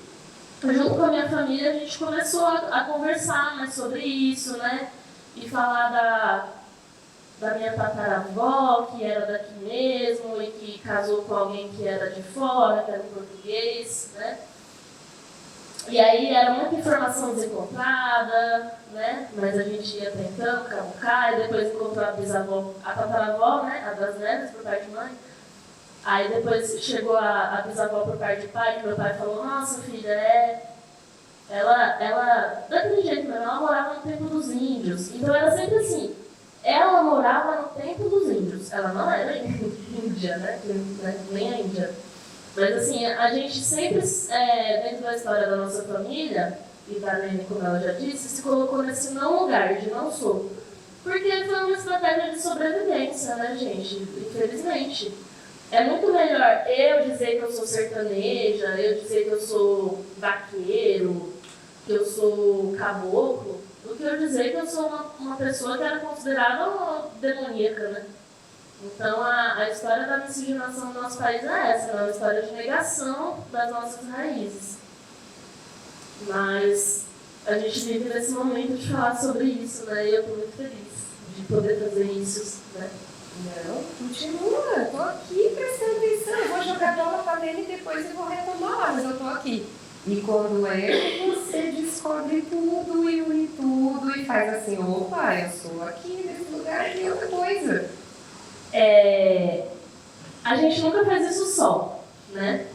junto com a minha família, a gente começou a conversar mais sobre isso, né? E falar da minha tataravó, que era daqui mesmo, e que casou com alguém que era de fora, que era um português, né? E aí era muita informação desencontrada, né? Mas a gente ia tentando cavucar, e depois encontrou a bisavó, a tataravó, né? A das netas, por parte de mãe. Aí depois chegou a bisavó por parte de pai, que meu pai falou, nossa filha, ela daquele jeito mesmo, ela morava no tempo dos índios. Então era sempre assim, ela morava no tempo dos índios. Ela não era índia, né? Nem a Índia. Mas assim, a gente sempre, dentro da história da nossa família, e da Nene, como ela já disse, se colocou nesse não lugar, de não sou. Porque foi uma estratégia de sobrevivência, né, gente? Infelizmente. É muito melhor eu dizer que eu sou sertaneja, eu dizer que eu sou vaqueiro, que eu sou caboclo, do que eu dizer que eu sou uma pessoa que era considerada uma demoníaca, né? Então, a história da miscigenação do nosso país é essa, é uma história de negação das nossas raízes. Mas a gente vive nesse momento de falar sobre isso, né? E eu estou muito feliz de poder fazer isso, né? Não, continua. Tô aqui prestando atenção. Eu vou jogar bola pra dele e depois eu vou retomar lá, mas eu tô aqui. E quando você descobre tudo e une tudo e faz assim, opa, eu sou aqui nesse lugar de outra coisa. A gente nunca faz isso só, né?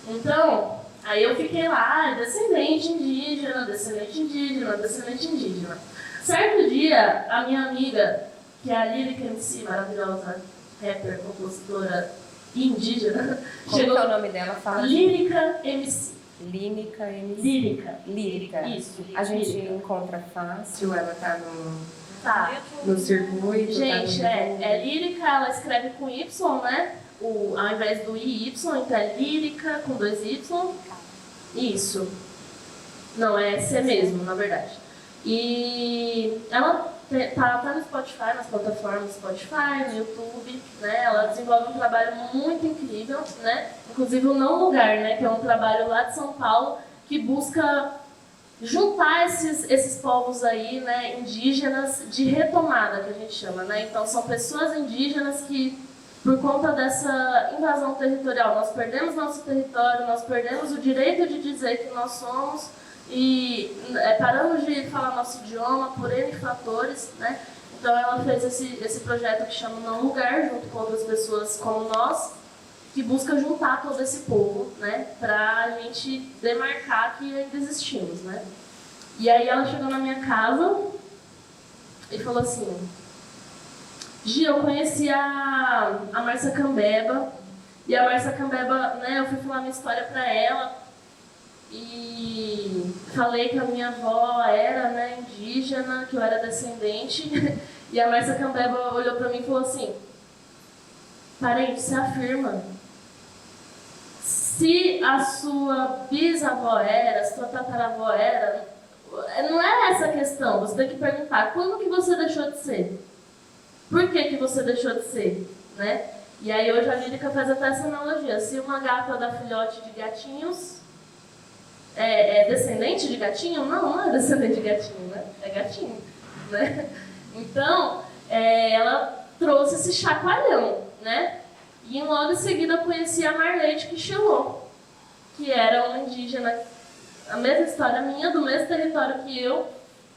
Então, aí eu fiquei lá, descendente indígena, descendente indígena, descendente indígena. Certo dia, a minha amiga, que é a Lírica MC, maravilhosa rapper, compositora indígena, Como chegou... que é o nome dela? Fala. Lírica MC. Lírica MC. Lírica. Isso. A gente encontra fácil, ela tá Tá. no circuito. Gente, tá é lírica, ela escreve com Y, né? Ao invés do IY, então é lírica com 2 Y. Isso. Não, é C mesmo, na verdade. E ela tá no Spotify, nas plataformas do Spotify, no YouTube, né? Ela desenvolve um trabalho muito incrível, né? Inclusive o Não Lugar, né? Que é um trabalho lá de São Paulo que busca juntar esses povos aí, né, indígenas de retomada, que a gente chama, né? Então são pessoas indígenas que, por conta dessa invasão territorial, nós perdemos nosso território, nós perdemos o direito de dizer que nós somos e paramos de falar nosso idioma por N fatores, né? Então ela fez esse projeto que chama Não Lugar, junto com outras pessoas como nós, que busca juntar todo esse povo, né, para a gente demarcar que ainda existimos, né. E aí ela chegou na minha casa e falou assim, Gi, eu conheci a Márcia Cambeba, e a Márcia Cambeba, né, eu fui falar minha história para ela, e falei que a minha avó era, né, indígena, que eu era descendente, e a Márcia Cambeba olhou para mim e falou assim, parente, se afirma. Se a sua bisavó era, a sua tataravó era, não é essa a questão. Você tem que perguntar, quando que você deixou de ser? Por que você deixou de ser? Né? E aí hoje a Lírica faz até essa analogia. Se uma gata dá filhote de gatinhos, é descendente de gatinho? Não é descendente de gatinho, né? É gatinho. Né? Então, ela trouxe esse chacoalhão, né? E logo em seguida eu conheci a Marley de Quixelô, que era uma indígena, a mesma história minha, do mesmo território que eu,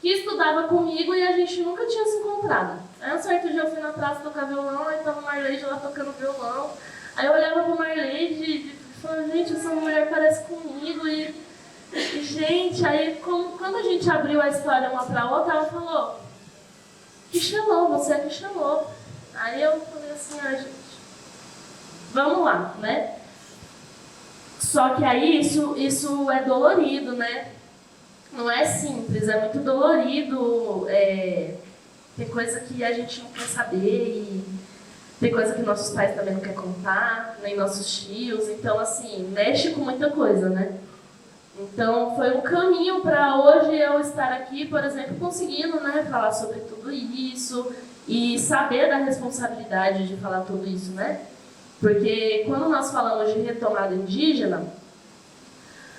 que estudava comigo e a gente nunca tinha se encontrado. Aí um certo dia eu fui na praça tocar violão, aí tava a Marleide lá tocando violão. Aí eu olhava pra Marleide e falava, gente, essa mulher parece comigo e gente, aí quando a gente abriu a história uma pra outra, ela falou, Quixelô, você é Quixelô. Aí eu falei assim, gente, vamos lá, né? Só que aí isso é dolorido, né? Não é simples, é muito dolorido. Tem coisa que a gente não quer saber e tem coisa que nossos pais também não querem contar, nem nossos tios. Então, assim, mexe com muita coisa, né? Então, foi um caminho para hoje eu estar aqui, por exemplo, conseguindo, né, falar sobre tudo isso e saber da responsabilidade de falar tudo isso, né? Porque quando nós falamos de retomada indígena,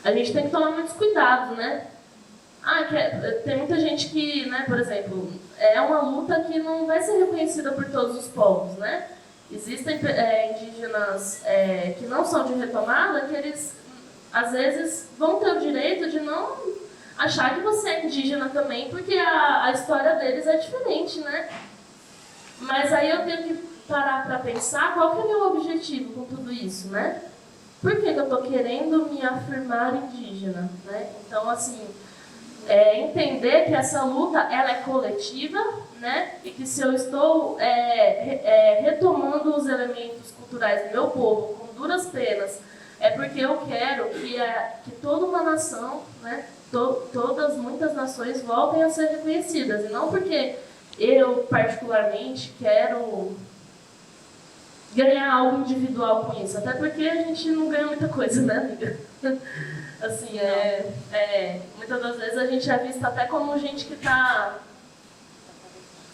a gente tem que tomar muitos cuidados, né? Tem muita gente que, né, por exemplo, é uma luta que não vai ser reconhecida por todos os povos, né? Existem indígenas que não são de retomada, que eles, às vezes, vão ter o direito de não achar que você é indígena também, porque a história deles é diferente, né? Mas aí eu tenho que parar para pensar qual que é o meu objetivo com tudo isso, né? Por que eu estou querendo me afirmar indígena, né? Então, assim, entender que essa luta ela é coletiva, né? E que se eu estou retomando os elementos culturais do meu povo com duras penas, é porque eu quero que toda uma nação, né? Muitas nações voltem a ser reconhecidas, e não porque eu particularmente quero ganhar algo individual com isso, até porque a gente não ganha muita coisa, né, amiga? Assim, muitas das vezes a gente é vista até como gente que está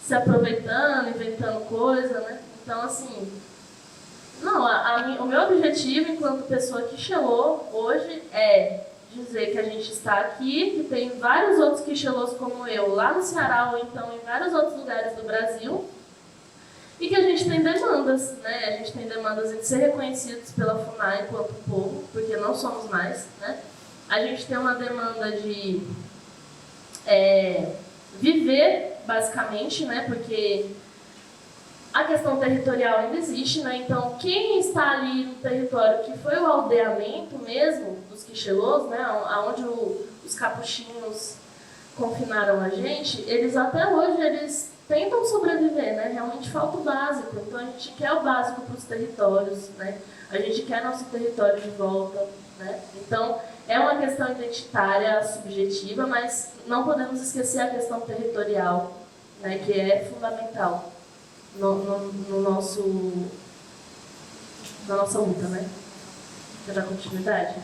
se aproveitando, inventando coisa, né? Então, assim, não, o meu objetivo enquanto pessoa Quixelô hoje é dizer que a gente está aqui, que tem vários outros Quixelôs como eu lá no Ceará ou então em vários outros lugares do Brasil, e que a gente tem demandas, né? A gente tem demandas de ser reconhecidos pela FUNAI enquanto povo, porque não somos mais, né? A gente tem uma demanda de viver, basicamente, né? Porque a questão territorial ainda existe, né? Então, quem está ali no território que foi o aldeamento mesmo dos Quixelôs, né? Onde os capuchinhos confinaram a gente, eles até hoje tentam sobreviver, né? Realmente falta o básico. Então, a gente quer o básico para os territórios, né? A gente quer nosso território de volta, né? Então, é uma questão identitária, subjetiva, mas não podemos esquecer a questão territorial, né? Que é fundamental na nossa luta, né? Quer dar continuidade?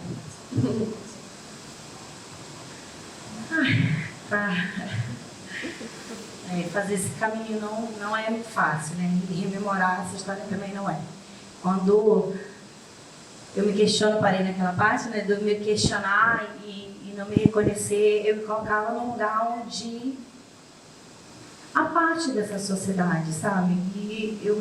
Fazer esse caminho não é muito fácil, né? E rememorar essa história também não é. Quando eu me questiono, parei naquela parte, né? De eu me questionar e não me reconhecer, eu me colocava num lugar onde a parte dessa sociedade, sabe? E eu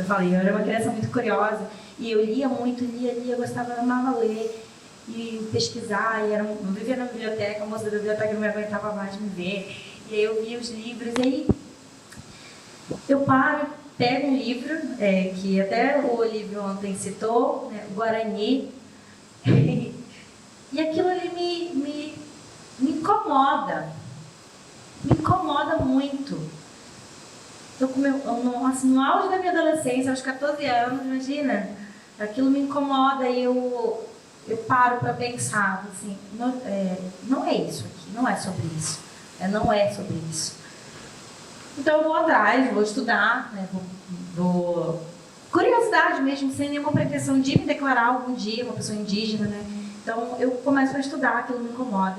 falei, eu era uma criança muito curiosa e eu lia muito, lia, gostava, amava ler e pesquisar, e eu vivia na biblioteca, a moça da biblioteca não me aguentava mais de me ver, e aí eu via os livros, e aí eu pego um livro, que até o Olívio ontem citou, né, Guarani, e aquilo ali me incomoda muito. No auge da minha adolescência, aos 14 anos, imagina, aquilo me incomoda e eu paro para pensar, assim, não é isso aqui, não é sobre isso, não é sobre isso. Então eu vou atrás, vou estudar, né, vou curiosidade mesmo, sem nenhuma pretensão de me declarar algum dia uma pessoa indígena, né? Então eu começo a estudar, aquilo me incomoda.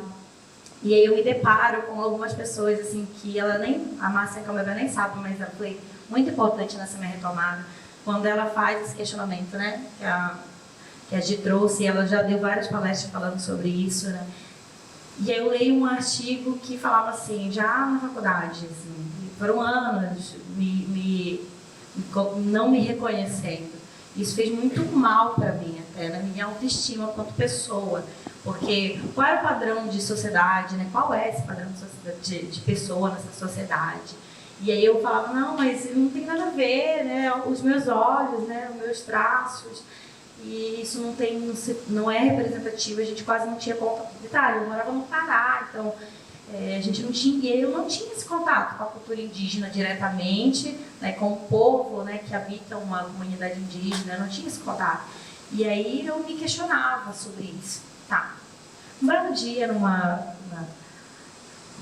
E aí eu me deparo com algumas pessoas, assim, que a Márcia Camara nem sabe, mas ela foi muito importante nessa minha retomada, quando ela faz esse questionamento, né? Que a Gi trouxe, ela já deu várias palestras falando sobre isso, né? E aí eu leio um artigo que falava assim, já na faculdade, assim, foram anos não me reconhecendo. Isso fez muito mal para mim, até na minha autoestima quanto pessoa. Porque qual era o padrão de sociedade, né? Qual é esse padrão de pessoa nessa sociedade? E aí eu falava, não, mas não tem nada a ver, né? Os meus olhos, né? Os meus traços. E isso não é representativo, a gente quase não tinha contato. Detalhe, eu morava no Pará, então a gente não tinha, eu não tinha esse contato com a cultura indígena diretamente, né, com o povo, né, que habita uma comunidade indígena, eu não tinha esse contato. E aí eu me questionava sobre isso. Tá. Um belo dia,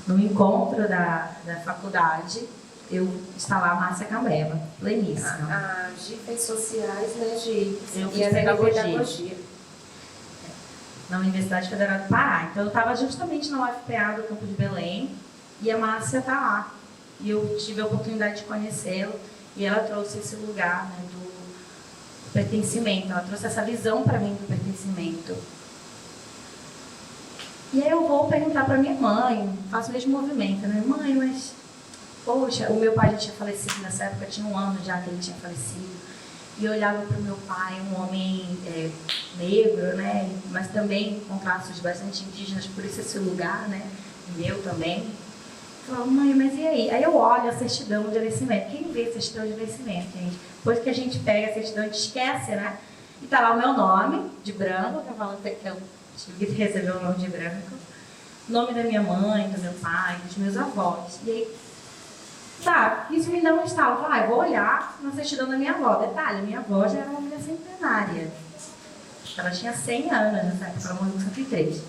num encontro da faculdade, eu estava lá, Márcia Cambeba, pleníssima. A Gi fez sociais, né, Gi? Eu fiz E a pedagogia. Na Universidade Federal do Pará. Então eu estava justamente na UFPA do Campo de Belém e a Márcia está lá. E eu tive a oportunidade de conhecê-la e ela trouxe esse lugar, né, do pertencimento. Ela trouxe essa visão para mim do pertencimento. E aí eu vou perguntar para minha mãe, faço o mesmo movimento, né? Mãe, mas, poxa, o meu pai já tinha falecido nessa época, tinha 1 ano já que ele tinha falecido. E eu olhava para o meu pai, um homem negro, né? Mas também com traços bastante indígenas, por isso esse lugar, né? Meu também. Eu falava, mãe, mas e aí? Aí eu olho a certidão de nascimento. Quem vê a certidão de nascimento, gente? Depois que a gente pega a certidão, a gente esquece, né? E tá lá o meu nome, de branco, que eu falo que eu tive que receber o nome de branco. Nome da minha mãe, do meu pai, dos meus avós. E aí, tá, isso me dá um estalo. Eu falei, vou olhar na certidão da minha avó. Detalhe, minha avó já era uma mulher centenária. Ela tinha 100 anos nessa época, ela morreu com 103.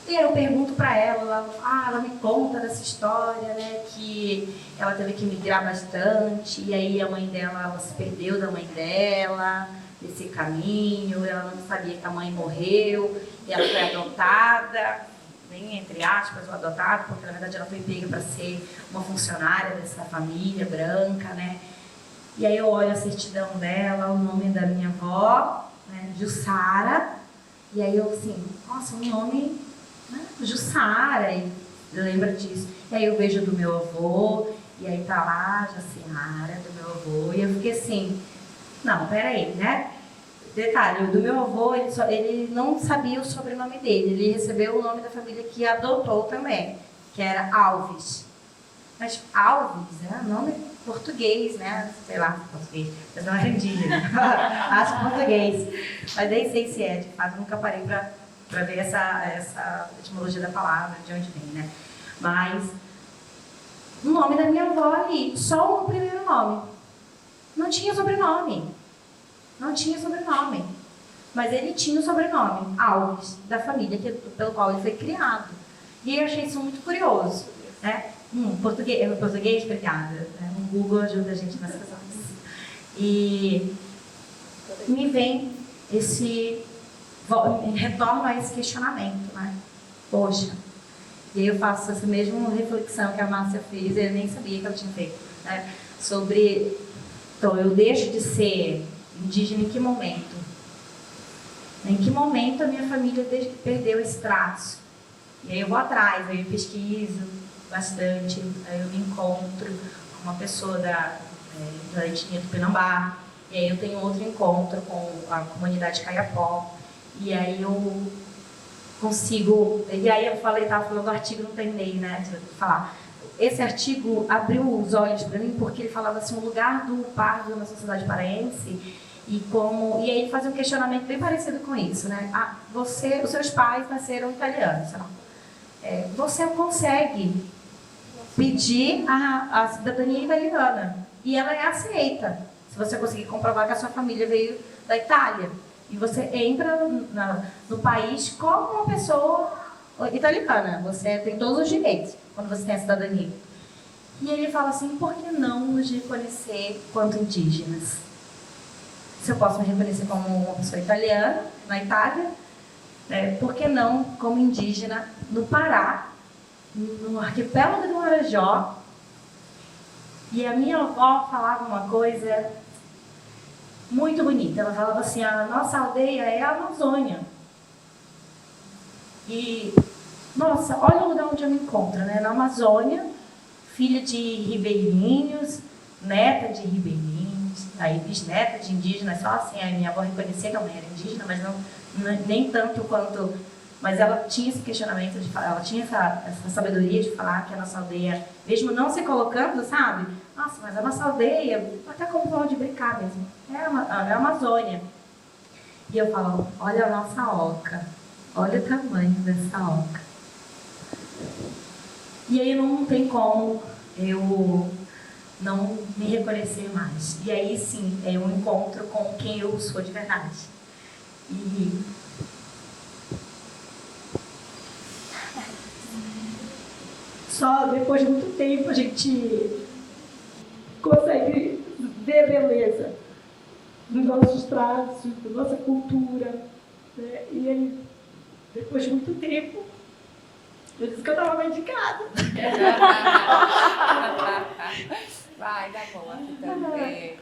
E aí eu pergunto pra ela, ela me conta dessa história, né, que ela teve que migrar bastante, e aí a mãe dela, ela se perdeu da mãe dela, nesse caminho, ela não sabia que a mãe morreu, e ela foi adotada, bem entre aspas, o adotado, porque na verdade ela foi pega para ser uma funcionária dessa família branca, né? E aí eu olho a certidão dela, o nome da minha avó, né, Jussara, e aí eu assim, nossa, um nome, né, Jussara, e lembra disso. E aí eu vejo do meu avô, e aí tá lá, Jaciara, do meu avô, e eu fiquei assim, não, peraí, né? Detalhe, o do meu avô, ele não sabia o sobrenome dele, ele recebeu o nome da família que adotou também, que era Alves. Mas Alves é nome português, né? Sei lá, português, mas não era indígena, acho português. Mas nem sei se é, de fato, nunca parei para ver essa etimologia da palavra, de onde vem, né? Mas o nome da minha avó ali, só o primeiro nome. Não tinha sobrenome. Não tinha sobrenome. Mas ele tinha o sobrenome, Alves, da família pelo qual ele foi criado. E eu achei isso muito curioso. Né? Português, obrigada. Né? Um Google ajuda a gente nessas coisas. E me vem retorno a esse questionamento. Né? Poxa, e aí eu faço essa mesma reflexão que a Márcia fez, eu nem sabia que ela tinha feito. Né? Sobre, então, eu deixo de ser indígena em que momento? Em que momento a minha família perdeu esse traço? E aí eu vou atrás, aí eu pesquiso bastante, aí eu me encontro com uma pessoa da etnia do Pinambá, e aí eu tenho outro encontro com a comunidade Caiapó, e aí eu consigo... E aí eu estava falando do artigo, não terminei, né, de falar. Esse artigo abriu os olhos para mim porque ele falava assim, o lugar do pardo na sociedade paraense e aí ele fazia um questionamento bem parecido com isso, né? Os seus pais nasceram italianos, sei lá. Você consegue pedir a cidadania italiana e ela é aceita se você conseguir comprovar que a sua família veio da Itália e você entra no país como uma pessoa italiana, você tem todos os direitos quando você tem a cidadania. E ele fala assim, por que não nos reconhecer quanto indígenas? Se eu posso me reconhecer como uma pessoa italiana, na Itália, por que não como indígena no Pará, no arquipélago do Marajó? E a minha avó falava uma coisa muito bonita. Ela falava assim, a nossa aldeia é a Amazônia. E, nossa, olha o lugar onde eu me encontro, né? Na Amazônia, filha de ribeirinhos, neta de ribeirinhos, aí bisneta de indígena, só assim, a minha avó reconhecia que a mãe era indígena, mas nem tanto quanto... Mas ela tinha esse questionamento, ela tinha essa sabedoria de falar que a nossa aldeia, mesmo não se colocando, sabe? Nossa, mas a nossa aldeia, até como forma de brincar mesmo, é a Amazônia. E eu falo, olha a nossa oca, olha o tamanho dessa oca. E aí não tem como eu não me reconhecer mais. E aí sim, é um encontro com quem eu sou de verdade. E só depois de muito tempo a gente consegue ver beleza nos nossos traços, da nossa cultura, né? E aí, depois de muito tempo, eu disse que eu estava medicada. Vai, dá bom aqui também.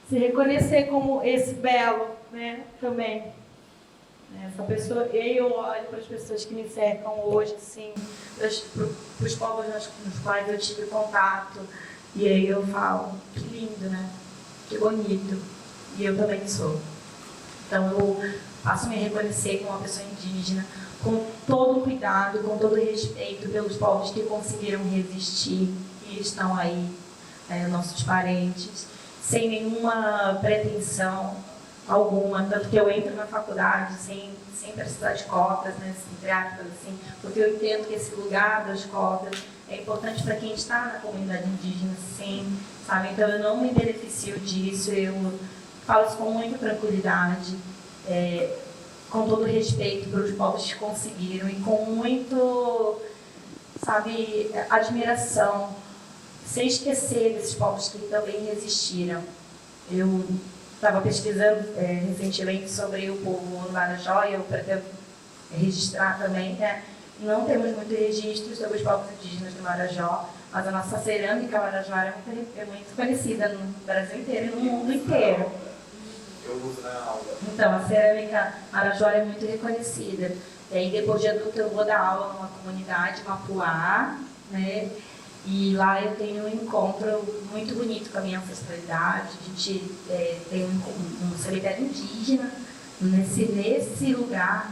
Se reconhecer como esse belo, né, também. Essa pessoa, eu olho para as pessoas que me cercam hoje, assim, para os povos nos quais eu tive contato, e aí eu falo, que lindo, né? Que bonito. E eu também sou. Então eu passo a me reconhecer como uma pessoa indígena, com todo o cuidado, com todo o respeito pelos povos que conseguiram resistir e estão aí, nossos parentes, sem nenhuma pretensão alguma, tanto que eu entro na faculdade sem precisar de cotas, né, entre aspas, assim, porque eu entendo que esse lugar das cotas é importante para quem está na comunidade indígena, sim, sabe? Então eu não me beneficio disso, eu falo isso com muita tranquilidade, com todo respeito pelos povos que conseguiram e com muito, sabe, admiração, sem esquecer desses povos que também resistiram. Eu estava pesquisando recentemente sobre o povo no Marajó e eu pretendo registrar também, né? Não temos muito registro sobre os povos indígenas do Marajó, mas a nossa cerâmica marajoara é muito conhecida no Brasil inteiro e no mundo inteiro. Eu uso na aula. Então, a cerâmica marajoara é muito reconhecida. E aí, depois de adulta, eu vou dar aula numa comunidade, Mapuá, né? E lá eu tenho um encontro muito bonito com a minha ancestralidade. A gente tem um cemitério indígena nesse lugar,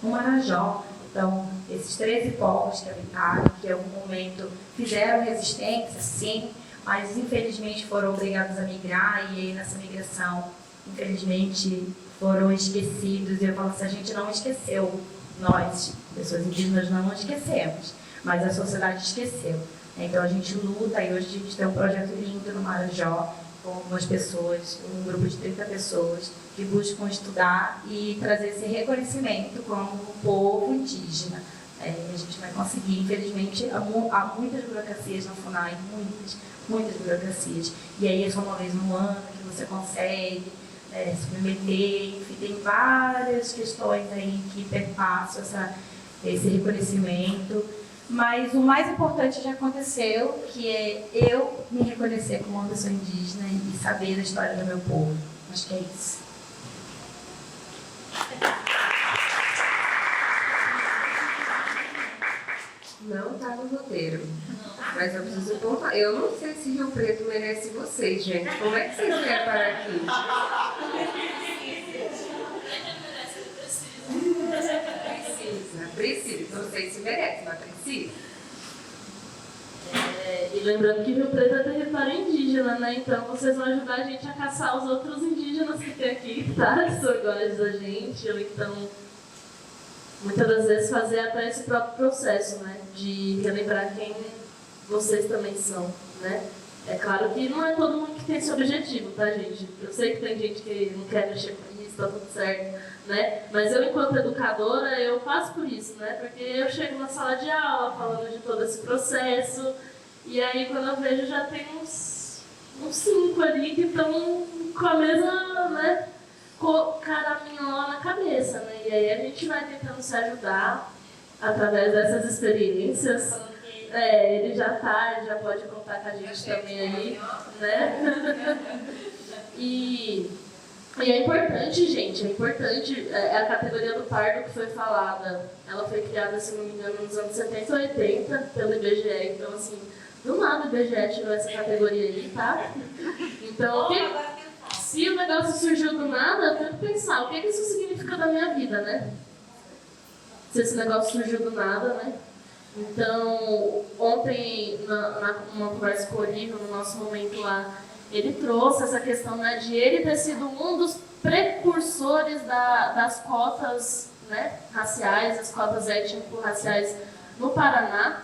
no Marajó. Então, esses 13 povos que habitaram, que em algum momento fizeram resistência, sim, mas infelizmente foram obrigados a migrar e aí nessa migração, infelizmente, foram esquecidos. E eu falo assim, a gente não esqueceu, nós, pessoas indígenas, não esquecemos, mas a sociedade esqueceu. Então a gente luta e hoje a gente tem um projeto lindo no Marajó, com algumas pessoas, um grupo de 30 pessoas, que buscam estudar e trazer esse reconhecimento como povo indígena. A gente vai conseguir, infelizmente, há muitas burocracias na FUNAI, muitas burocracias. E aí é só uma vez no ano que você consegue se submeter, enfim, tem várias questões aí que perpassam esse reconhecimento. Mas o mais importante já aconteceu, que é eu me reconhecer como uma pessoa indígena e saber da história do meu povo. Acho que é isso. Não está no roteiro. Mas eu preciso contar. Eu não sei se Rio Preto merece vocês, gente. Como é que vocês vieram parar aqui? Precisa. Não sei se merece, mas precisa. E lembrando que Rio Preto é território indígena, né? Então vocês vão ajudar a gente a caçar os outros indígenas que tem aqui, tá? Que são iguais a gente, ou então muitas das vezes fazer até esse próprio processo, né? De relembrar quem vocês também são, né? É claro que não é todo mundo que tem esse objetivo, tá, gente? Eu sei que tem gente que não quer mexer com isso, tá tudo certo, né? Mas eu, enquanto educadora, eu passo por isso, né? Porque eu chego na sala de aula falando de todo esse processo e aí quando eu vejo já tem uns 5 ali que estão com a mesma, né? Caraminhola na cabeça, né? E aí a gente vai tentando se ajudar através dessas experiências. Ele já pode contar com a gente também aí, né? E é importante, gente, é importante. A categoria do pardo que foi falada, ela foi criada, se não me engano, nos anos 70 ou 80 pelo IBGE. Então, assim, Do nada o IBGE tirou essa categoria aí, tá? Então, se o negócio surgiu do nada, eu tenho que pensar, o que isso significa da minha vida, né? Se esse negócio surgiu do nada, né? Então, ontem, numa conversa com o Olívio, no nosso momento lá, ele trouxe essa questão, né, de ele ter sido um dos precursores das cotas, né, raciais, as cotas étnico-raciais no Paraná.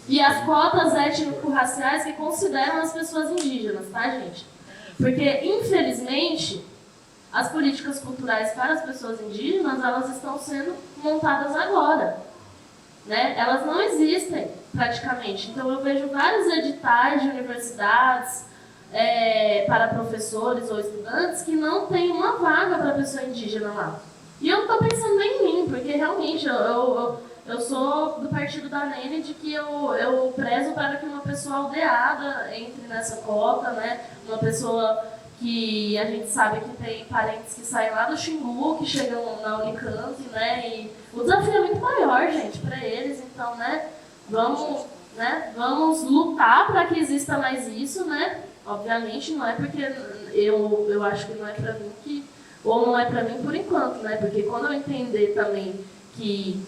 E as cotas étnico-raciais que consideram as pessoas indígenas, tá, gente? Porque, infelizmente, as políticas culturais para as pessoas indígenas, elas estão sendo montadas agora, né? Elas não existem, praticamente. Então, eu vejo vários editais de universidades para professores ou estudantes que não tem uma vaga para pessoa indígena lá. E eu estou pensando em mim, porque, realmente, eu sou do partido da Nene, de que eu prezo para que uma pessoa aldeada entre nessa cota, né? Uma pessoa que a gente sabe que tem parentes que saem lá do Xingu, que chegam na Unicamp, né? E o desafio é muito maior, gente, para eles. Então, né? Vamos lutar para que exista mais isso, né? Obviamente, não é porque eu acho que não é para mim ou não é para mim por enquanto, né? Porque quando eu entender também que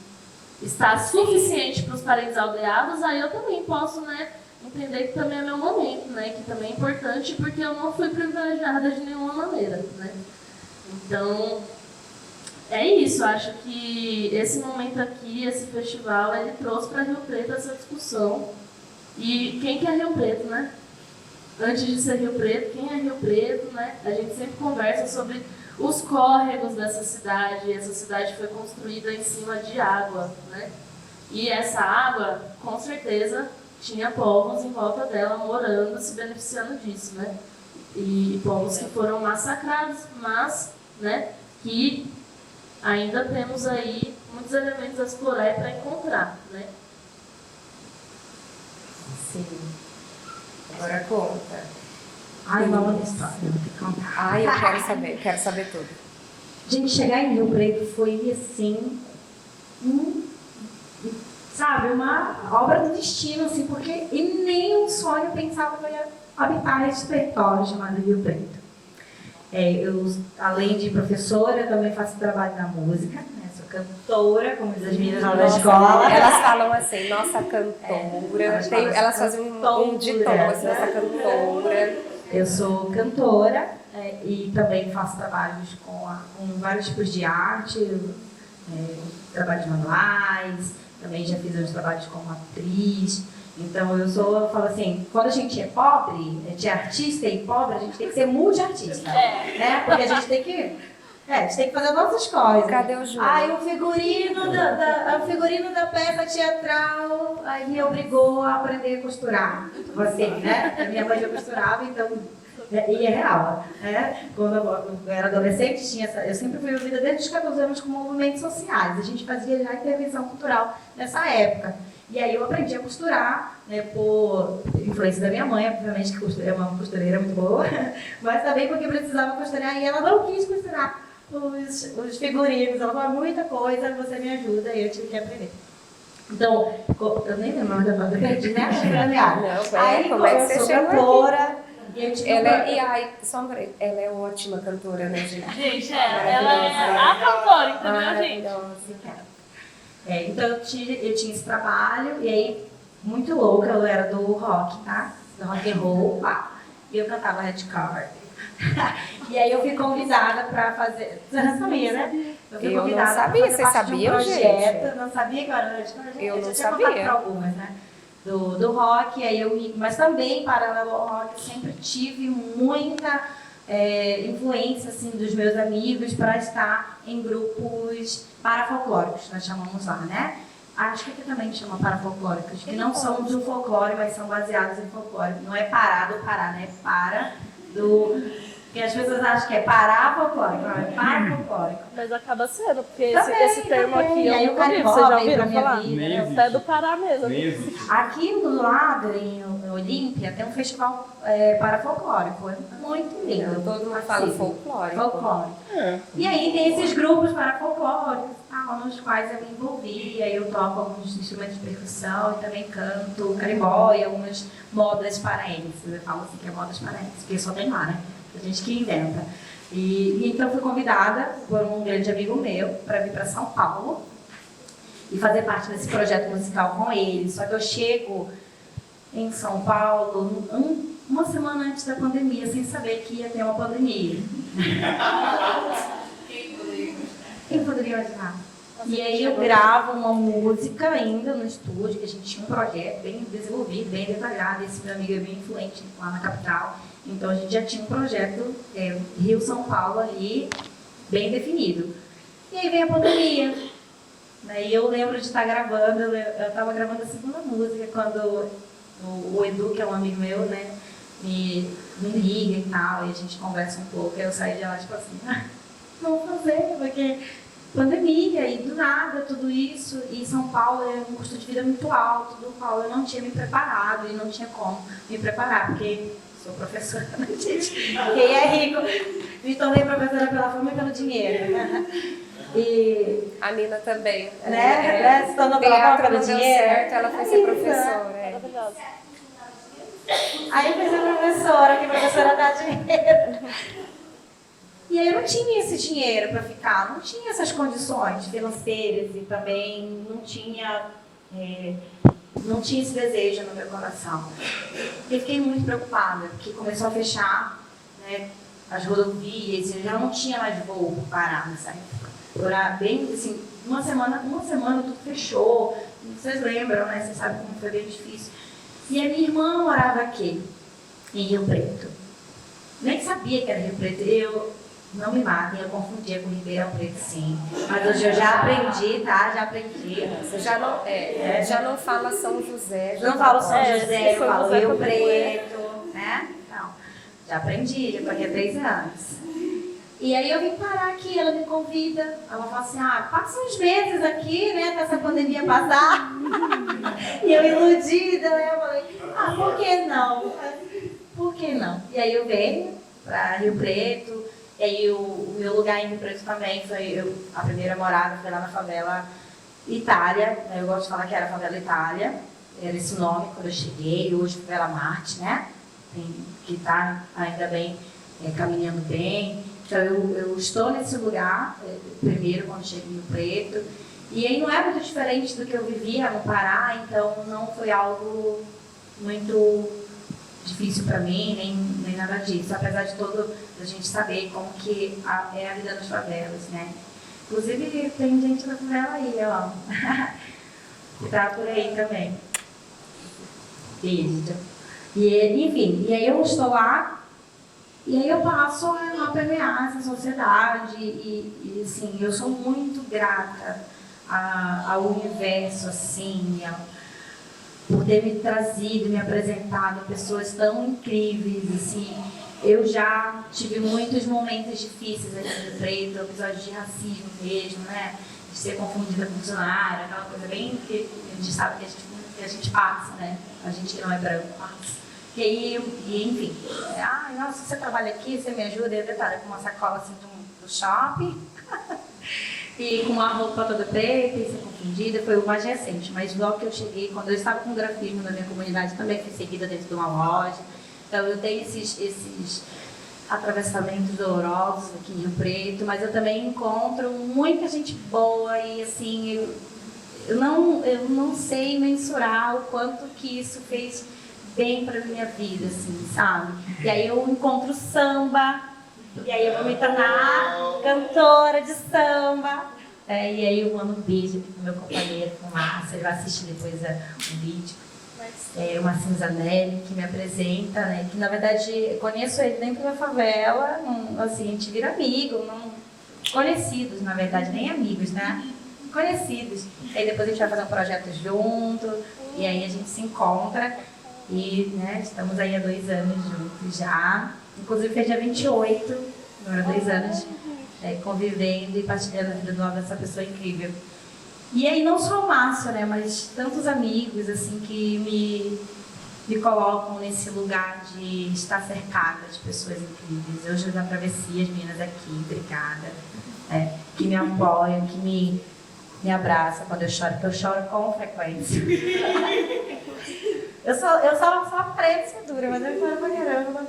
está suficiente para os parentes aldeados, aí eu também posso, né, entender que também é meu momento, né, que também é importante porque eu não fui privilegiada de nenhuma maneira, né. Então, é isso, acho que esse momento aqui, esse festival, ele trouxe para Rio Preto essa discussão. E quem que é Rio Preto, né? Antes de ser Rio Preto, quem é Rio Preto, né? A gente sempre conversa sobre os córregos dessa cidade. Essa cidade foi construída em cima de água, né? E essa água, com certeza, tinha povos em volta dela morando, se beneficiando disso, né? E povos que foram massacrados, mas, né, que ainda temos aí muitos elementos a explorar e para encontrar, né? Sim. Agora conta. Ai, vamos na história, eu vou ter que contar. Ai, eu quero saber tudo. Gente, chegar em Rio Preto foi assim, sabe, uma obra do destino, assim, porque em nenhum sonho pensava que eu ia habitar esse território chamado Rio Preto. Eu, além de professora, também faço trabalho na música, né? Sou cantora, como diz as meninas lá da escola. Elas falam assim, nossa cantora. Elas fazem um ditão, assim, nossa cantora. Eu sou cantora e também faço trabalhos com vários tipos de arte, trabalhos manuais, também já fiz uns trabalhos como atriz. Então eu falo assim, quando a gente é pobre, de artista e pobre, a gente tem que ser multiartista, né? Porque a gente tem que fazer nossas coisas. Cadê o Júlio? Aí o figurino da peça teatral aí me obrigou a aprender a costurar. Assim, né? A minha mãe já costurava, então. E é real, né? Quando eu era adolescente, eu sempre fui envolvida desde os 14 anos com movimentos sociais. A gente fazia já intervenção cultural nessa época. E aí eu aprendi a costurar, né, por influência da minha mãe, obviamente, que é uma costureira muito boa, mas também porque precisava costurar e ela não quis costurar os figurinos. Ela falou, muita coisa, você me ajuda, e eu tive que aprender. Então, eu nem lembro onde eu perdi, né? Não, aí, como é que eu você sou chegou cantora, e eu tive ela é ótima cantora, né, gente? Gente, ela é a cantora, entendeu, gente? Maravilhosa. Então eu tinha esse trabalho, e aí, muito louca, eu era do rock, tá? Do rock and roll, pá. E eu cantava Red Card. E aí eu fui convidada para fazer. Você não sabia, né? Eu não sabia, vocês sabiam, gente? Eu não sabia que eu era Red Card. Eu não já tinha sabia. contado pra algumas, né? Do rock, aí mas também, paralelo ao rock, eu sempre tive muita influência assim, dos meus amigos para estar em grupos parafolclóricos, nós chamamos lá, né? Acho que aqui também chama parafolclóricos, que não são do folclore, mas são baseados em folclore. Não é pará do Pará, né? Porque as pessoas acham que é parafolclórico, não, é parafolclórico. Mas acaba sendo, porque Também, esse termo também. aqui E aí eu o nunca vi, carimbó vocês já veio pra ouviram minha falar? vida, né? Até do Pará mesmo. Nem existe. Aqui do lado, em Olímpia, tem um festival parafolclórico. É muito lindo. Todo mundo fala folclórico. Folclórico. E aí tem esses grupos parafolclóricos, nos quais eu me envolvi. Aí eu toco alguns instrumentos de percussão e também canto carimbó e algumas modas paraenses. Eu falo assim que é modas paraenses, porque só tem lá, né? A gente que inventa. E então fui convidada por um grande amigo meu para vir para São Paulo e fazer parte desse projeto musical com ele. Só que eu chego em São Paulo uma semana antes da pandemia, sem saber que ia ter uma pandemia. Quem poderia imaginar? E aí eu gravo uma música ainda no estúdio, que a gente tinha um projeto bem desenvolvido, bem detalhado. Esse meu amigo é bem influente lá na capital. Então a gente já tinha um projeto Rio-São Paulo ali, bem definido. E aí vem a pandemia. E eu lembro de estar gravando, eu estava gravando a segunda música, quando o Edu, que é um amigo meu, né, me liga e tal, e a gente conversa um pouco. Aí eu saí de lá tipo assim, não vou fazer, porque pandemia e do nada tudo isso, e São Paulo é um custo de vida muito alto, do qual eu não tinha me preparado e não tinha como me preparar, porque sou professora, né, gente? Quem é rico, me tornei professora pela fama e pelo dinheiro. E A Nina também. né? Se tornou pela fama e Teatro pelo não deu dinheiro. certo, ela foi ser professora. Maravilhosa. Aí fui ser professora, que professora dá dinheiro. E aí eu não tinha esse dinheiro para ficar, não tinha essas condições financeiras e também não tinha esse desejo no meu coração. E fiquei muito preocupada, porque começou a fechar, né, as rodovias, eu já não tinha mais voo para parar nessa época. Bem assim, uma semana tudo fechou. Vocês lembram, né? Vocês sabem como foi bem difícil. E a minha irmã morava aqui, em Rio Preto. Nem sabia que era Rio Preto. Não me matem, eu confundia com Ribeirão Preto, sim. Mas hoje eu já aprendi, tá? Já aprendi. Você já não fala São José. Eu não falo São É, José, eu São falo José Rio também. Preto, né? Então, já aprendi, já tô aqui há 3 anos. E aí eu vim parar aqui, ela me convida. Ela fala assim, passa uns meses aqui, né, pra essa pandemia passar. E eu iludida, né? Eu falei, por que não? Por que não? E aí eu venho pra Rio Preto. E aí o meu lugar em Rio Preto também foi, a primeira morada foi lá na favela Itália. Eu gosto de falar que era a favela Itália. Era esse o nome quando eu cheguei. Hoje favela Marte, né? Que está ainda bem, caminhando bem. Então eu estou nesse lugar, primeiro quando cheguei em Rio Preto. E aí não é muito diferente do que eu vivia no Pará, então não foi algo muito difícil para mim, nem nada disso. Apesar de a gente saber como que é a vida nas favelas, né? Inclusive tem gente da favela aí, ó. Que tá por aí também. Beijo. Enfim, e aí eu estou lá, e aí eu passo a permear essa sociedade, e assim, eu sou muito grata ao universo, assim, por ter me trazido, me apresentado pessoas tão incríveis, assim. Eu já tive muitos momentos difíceis aqui no Rio Preto, episódios de racismo mesmo, né? De ser confundida com funcionária, aquela coisa bem que a gente sabe que a gente passa, né? A gente que não é branco passa. E enfim, nossa, você trabalha aqui, você me ajuda, e eu detalhe com uma sacola assim do shopping, e com uma roupa toda preta, e ser confundida, foi o mais recente. Mas logo que eu cheguei, quando eu estava com grafismo na minha comunidade, também fui seguida dentro de uma loja. Então eu tenho esses atravessamentos dolorosos aqui em Rio Preto, mas eu também encontro muita gente boa e assim, eu não sei mensurar o quanto que isso fez bem para minha vida, assim, sabe? E aí eu encontro samba, e aí eu vou me tornar cantora de samba. E aí eu mando um beijo aqui pro meu companheiro, pro Márcio, ele vai assistir depois o vídeo. O Marcinho Zanelli, que me apresenta, né? Que na verdade conheço ele dentro da favela, assim, a gente vira amigo, conhecidos, na verdade, nem amigos, né? Conhecidos. Aí depois a gente vai fazer um projeto junto, e aí a gente se encontra. E, né, estamos aí há 2 anos juntos já. Inclusive fez dia 28, agora 2 anos, convivendo e partilhando a vida nova dessa pessoa incrível. E aí não só o Márcio, né, mas tantos amigos assim que me colocam nesse lugar de estar cercada de pessoas incríveis. Hoje da travessia, as meninas aqui, obrigada, que me apoiam, que me abraçam quando eu choro, porque eu choro com frequência. eu só aprendo ser dura, mas eu choro pra caramba.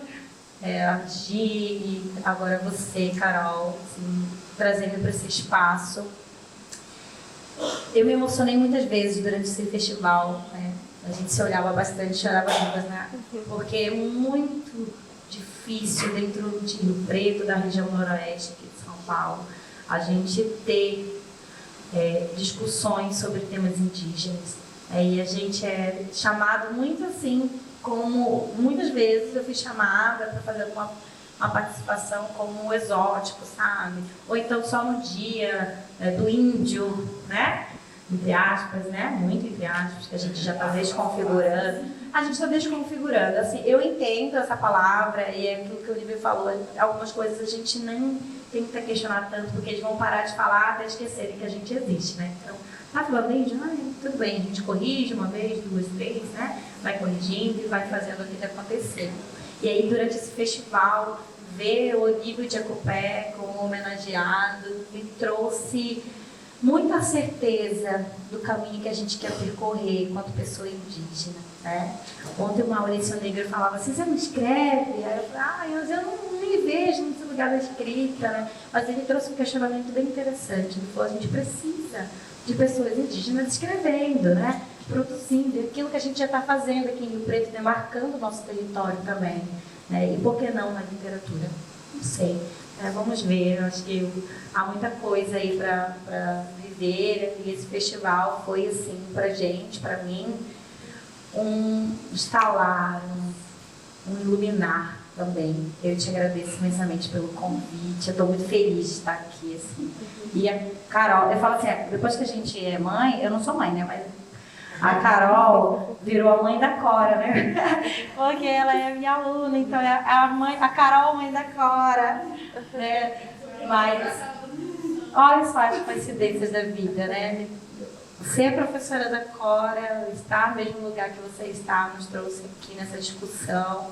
A Gi, agora você, Carol, assim, trazendo para esse espaço. Eu me emocionei muitas vezes durante esse festival, né? A gente se olhava bastante, chorava juntas, né? Porque é muito difícil dentro de Rio Preto, da região noroeste aqui de São Paulo, a gente ter discussões sobre temas indígenas. E a gente é chamado muito assim, como muitas vezes eu fui chamada para fazer uma participação como exótico, sabe? Ou então só no dia do índio, né? Entre aspas, né? Muito entre aspas, que a gente já está desconfigurando. A gente está desconfigurando. Assim, eu entendo essa palavra e é aquilo que o Olivia falou. Algumas coisas a gente nem tenta questionar tanto, porque eles vão parar de falar até esquecerem que a gente existe, né? Então, tá falando índio? Tudo bem, a gente corrige uma vez, 2, 3, né? Vai corrigindo e vai fazendo a vida acontecer. E aí, durante esse festival, ver o Olívio de Jacopé como homenageado me trouxe muita certeza do caminho que a gente quer percorrer enquanto pessoa indígena, né? Ontem o Maurício Negro falava assim, você não escreve? Aí eu falei, mas eu não me vejo nesse lugar da escrita, né? Mas ele trouxe um questionamento bem interessante. Ele falou, a gente precisa de pessoas indígenas escrevendo, né? Produzindo aquilo que a gente já está fazendo aqui em Rio Preto, demarcando o nosso território também, né? E por que não na literatura? Não sei. Vamos ver, eu acho que há muita coisa aí para viver, e esse festival foi assim, pra gente, para mim, um estalar, um iluminar também. Eu te agradeço imensamente pelo convite, eu estou muito feliz de estar aqui, assim. E a Carol, eu falo assim, depois que a gente é mãe, eu não sou mãe, né, mas a Carol virou a mãe da Cora, né? Porque ela é minha aluna, então é a Carol, mãe da Cora, né? Mas olha só as coincidências da vida, né? Ser professora da Cora, estar no mesmo lugar que você está, nos trouxe aqui nessa discussão.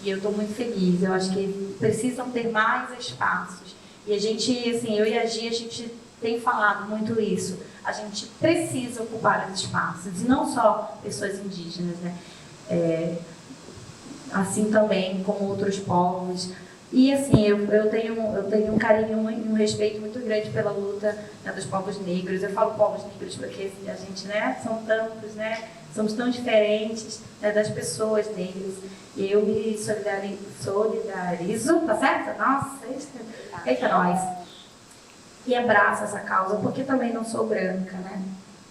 E eu estou muito feliz. Eu acho que precisam ter mais espaços. E a gente, assim, eu e a Gi, a gente tem falado muito isso. A gente precisa ocupar os espaços, e não só pessoas indígenas, né? Assim também como outros povos. E assim, eu tenho um carinho e um respeito muito grande pela luta, né, dos povos negros. Eu falo povos negros porque a gente, né, são tantos, né? Somos tão diferentes, né, das pessoas negras. E eu me solidarizo, tá certo? Nossa, eita nós! E abraço essa causa, porque também não sou branca, né?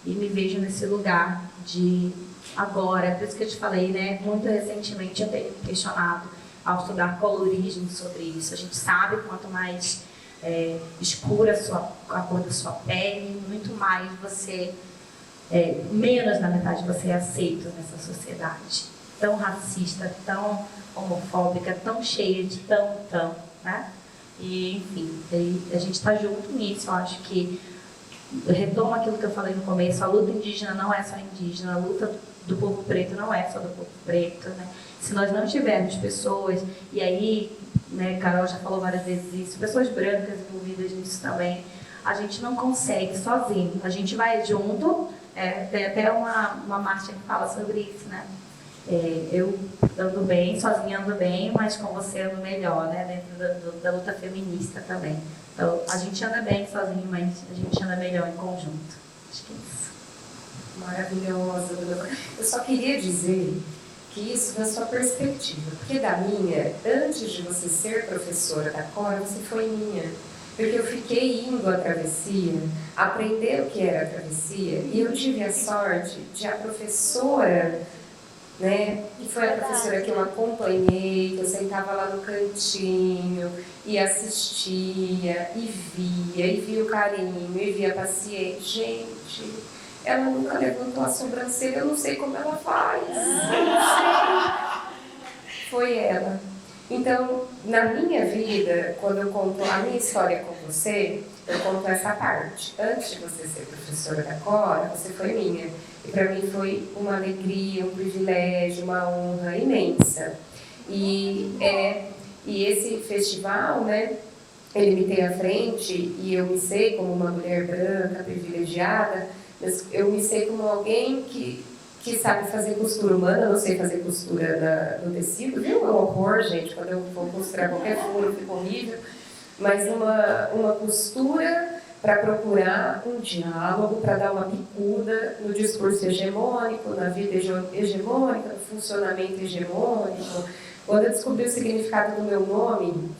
E me vejo nesse lugar de agora, por isso que eu te falei, né? Muito recentemente eu tenho me questionado ao estudar colorismo sobre isso. A gente sabe quanto mais escura a cor da sua pele, muito mais você, menos na verdade você é aceito nessa sociedade tão racista, tão homofóbica, tão cheia de tão, né? E, enfim, a gente está junto nisso. Eu acho que retoma aquilo que eu falei no começo, a luta indígena não é só indígena, a luta do povo preto não é só do povo preto, né? Se nós não tivermos pessoas, e aí, né, Carol já falou várias vezes isso, pessoas brancas envolvidas nisso também, a gente não consegue sozinho, a gente vai junto, tem até uma marcha que fala sobre isso, né? Eu ando bem, sozinha ando bem, mas com você ando melhor, né? Dentro da luta feminista também. Então, a gente anda bem sozinho, mas a gente anda melhor em conjunto. Acho que é isso. Maravilhosa. Eu só queria dizer que isso da sua perspectiva, porque da minha, antes de você ser professora da Cora, você foi minha. Porque eu fiquei indo à travessia, aprender o que era a travessia, e eu tive a sorte de a professora, né? E foi a professora que eu acompanhei, que eu sentava lá no cantinho e assistia, e via o carinho, e via a paciência. Gente, ela nunca levantou a sobrancelha, eu não sei como ela faz. Não sei. Foi ela. Então, Na minha vida, quando eu conto a minha história com você, eu conto essa parte. Antes de você ser professora da Cora, você foi minha. E para mim foi uma alegria, um privilégio, uma honra imensa. E esse festival, né, ele me tem à frente e eu me sei como uma mulher branca, privilegiada, mas eu me sei como alguém que sabe fazer costura humana. Eu não sei fazer costura no tecido, viu? É um horror, gente, quando eu vou costurar qualquer furo, fica horrível. Mas uma costura para procurar um diálogo, para dar uma bicuda no discurso hegemônico, na vida hegemônica, no funcionamento hegemônico. Quando eu descobri o significado do meu nome,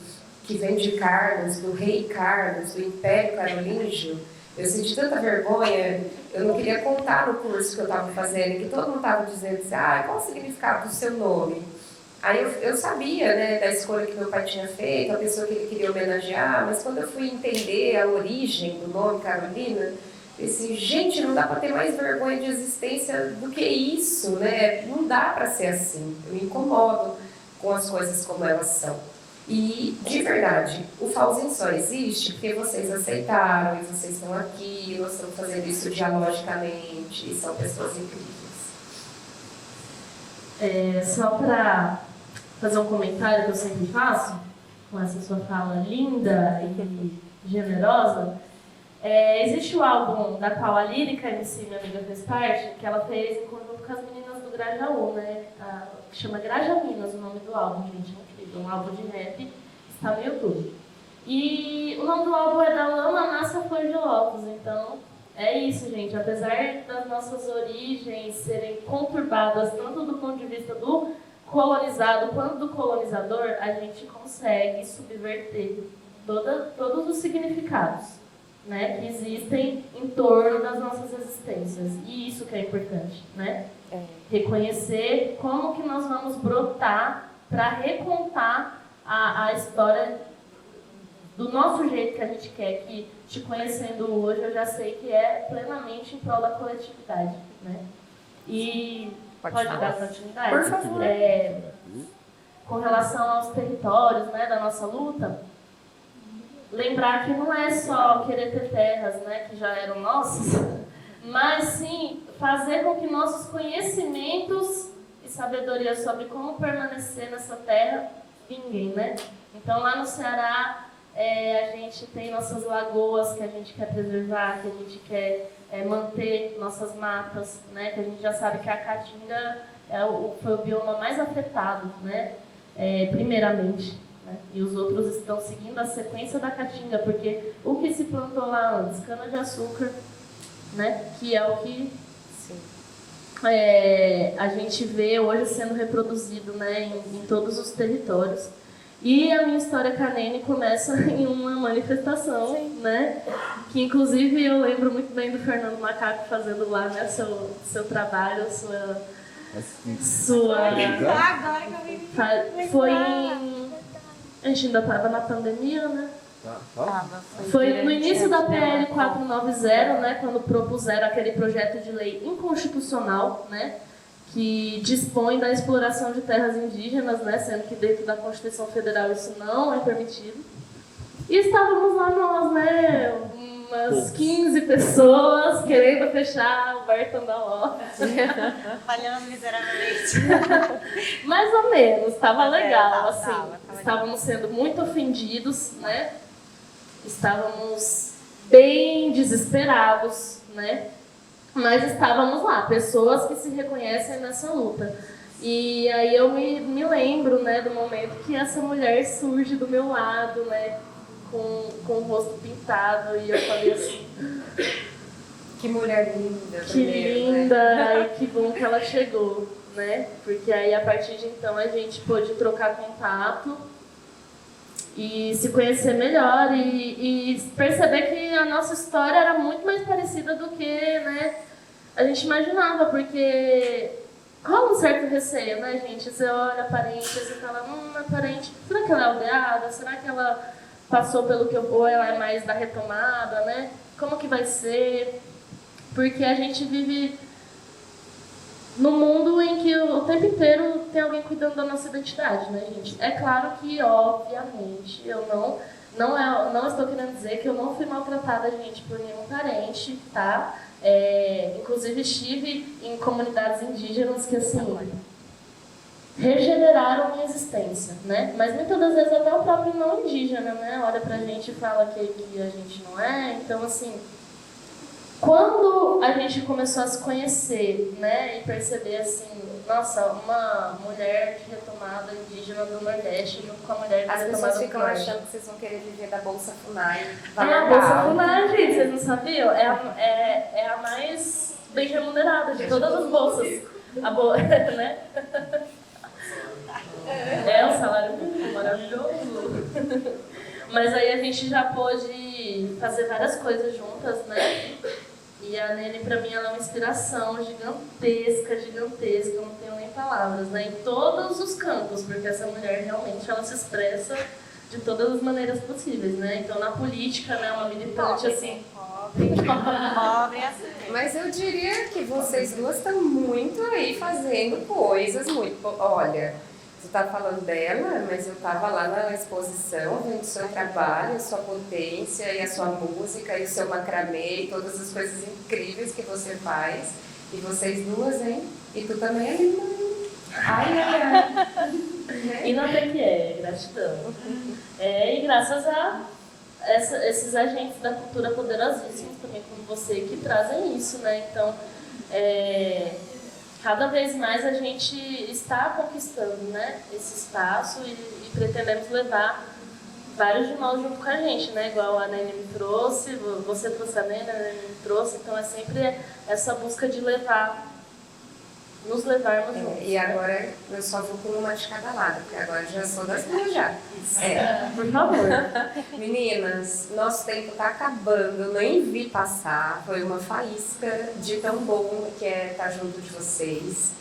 que vem de Carlos, do rei Carlos, do Império Carolíngio, eu senti tanta vergonha, eu não queria contar no curso que eu estava fazendo, que todo mundo estava dizendo assim, qual o significado do seu nome? Aí eu sabia, né, da escolha que meu pai tinha feito, a pessoa que ele queria homenagear, mas quando eu fui entender a origem do nome Carolina, eu disse, gente, não dá para ter mais vergonha de existência do que isso, né? Não dá para ser assim. Eu me incomodo com as coisas como elas são. E, de verdade, o Fauzinho só existe porque vocês aceitaram e vocês estão aqui, nós estamos fazendo isso dialogicamente, e são pessoas incríveis. Só para fazer um comentário que eu sempre faço, com essa sua fala linda e generosa, existe o álbum da qual a Lírica MC, minha amiga, fez parte, que ela fez em conjunto com as meninas do Grajaú, né? Que chama Grajaminas, o nome do álbum, gente, é incrível, um álbum de rap, está no YouTube. E o nome do álbum é Da Lama Nasce a Flor de Lótus, então é isso, gente, apesar das nossas origens serem conturbadas, tanto do ponto de vista do colonizado quanto do colonizador, a gente consegue subverter todos os significados, né, que existem em torno das nossas existências. E isso que é importante, né? Reconhecer como que nós vamos brotar para recontar a história do nosso jeito que a gente quer, que te conhecendo hoje eu já sei que é plenamente em prol da coletividade, né? E pode dar continuidade? Por favor. Com relação aos territórios, né, da nossa luta, lembrar que não é só querer ter terras, né, que já eram nossas, mas sim fazer com que nossos conhecimentos e sabedoria sobre como permanecer nessa terra vinguem, né? Então lá no Ceará a gente tem nossas lagoas que a gente quer preservar, que a gente quer manter nossas matas, né? Que a gente já sabe que a Caatinga foi o bioma mais afetado, né? Primeiramente. E os outros estão seguindo a sequência da Caatinga, porque o que se plantou lá antes? Cana-de-açúcar, né? Que é o que a gente vê hoje sendo reproduzido, né? Em todos os territórios. E a minha história com a Nene começa em uma manifestação, né? Que inclusive eu lembro muito bem do Fernando Macaco fazendo lá, né? Seu trabalho, sua... Foi em... A gente ainda estava na pandemia, né? Foi no início da PL 490, né, quando propuseram aquele projeto de lei inconstitucional, né, que dispõe da exploração de terras indígenas, né, sendo que dentro da Constituição Federal isso não é permitido. E estávamos lá nós, né, umas 15 pessoas querendo fechar o Bar Tandaló. Falhando miseravelmente. Mais ou menos, estava legal, assim. Estávamos sendo muito ofendidos, né? Estávamos bem desesperados, né? Mas estávamos lá, pessoas que se reconhecem nessa luta. E aí eu me lembro, né, do momento que essa mulher surge do meu lado, né? Com o rosto pintado, e eu falei assim... Que mulher linda. Que linda, e que bom que ela chegou, né? Porque aí, a partir de então, a gente pôde trocar contato e se conhecer melhor e perceber que a nossa história era muito mais parecida do que, né, a gente imaginava, porque rola um certo receio, né, gente? Você olha a parente e você fala, é parente, será que ela é aldeada? Será que ela passou pelo que ou ela é mais da retomada, né? Como que vai ser? Porque a gente vive num mundo em que o tempo inteiro tem alguém cuidando da nossa identidade, né, gente? É claro que, obviamente, eu não estou querendo dizer que eu não fui maltratada, gente, por nenhum parente, tá? Inclusive, estive em comunidades indígenas que, assim, regeneraram minha existência, né? Mas muitas das vezes até o próprio não indígena, né? Olha pra gente e fala que a gente não é. Então, assim, quando a gente começou a se conhecer, né? E perceber, assim, nossa, uma mulher de retomada indígena do Nordeste junto com a mulher de As retomada pessoas do ficam Norte. achando que vocês vão querer viver da Bolsa Funai. A Bolsa Funai, gente, vocês não sabiam? É a mais bem remunerada de todas as bolsas. Né? É um salário mínimo, maravilhoso. Mas aí a gente já pôde fazer várias coisas juntas, né? E a Nene, pra mim, ela é uma inspiração gigantesca, eu não tenho nem palavras, né? Em todos os campos, porque essa mulher realmente ela se expressa de todas as maneiras possíveis, né? Então, na política, né, uma militante assim. Pobre assim. Mas eu diria que vocês duas estão muito aí fazendo coisas muito. Olha, você está falando dela, mas eu estava lá na exposição, vendo o seu trabalho, a sua potência e a sua música e o seu macramê e todas as coisas incríveis que você faz. E vocês duas, hein? E tu também é linda. Ai, ai, ai. E não tem que gratidão. E graças a esses agentes da cultura poderosíssimos também, como você, que trazem isso, né? Então, cada vez mais a gente está conquistando, né, esse espaço e pretendemos levar vários de nós junto com a gente, né? Igual a Nene me trouxe, você trouxe a Nene me trouxe, então é sempre essa busca de nos levarmos juntos. E agora eu só vou com uma de cada lado, porque agora já sou das duas já. Por favor. Meninas, nosso tempo tá acabando, eu nem vi passar, foi uma faísca de tão bom que é estar junto de vocês.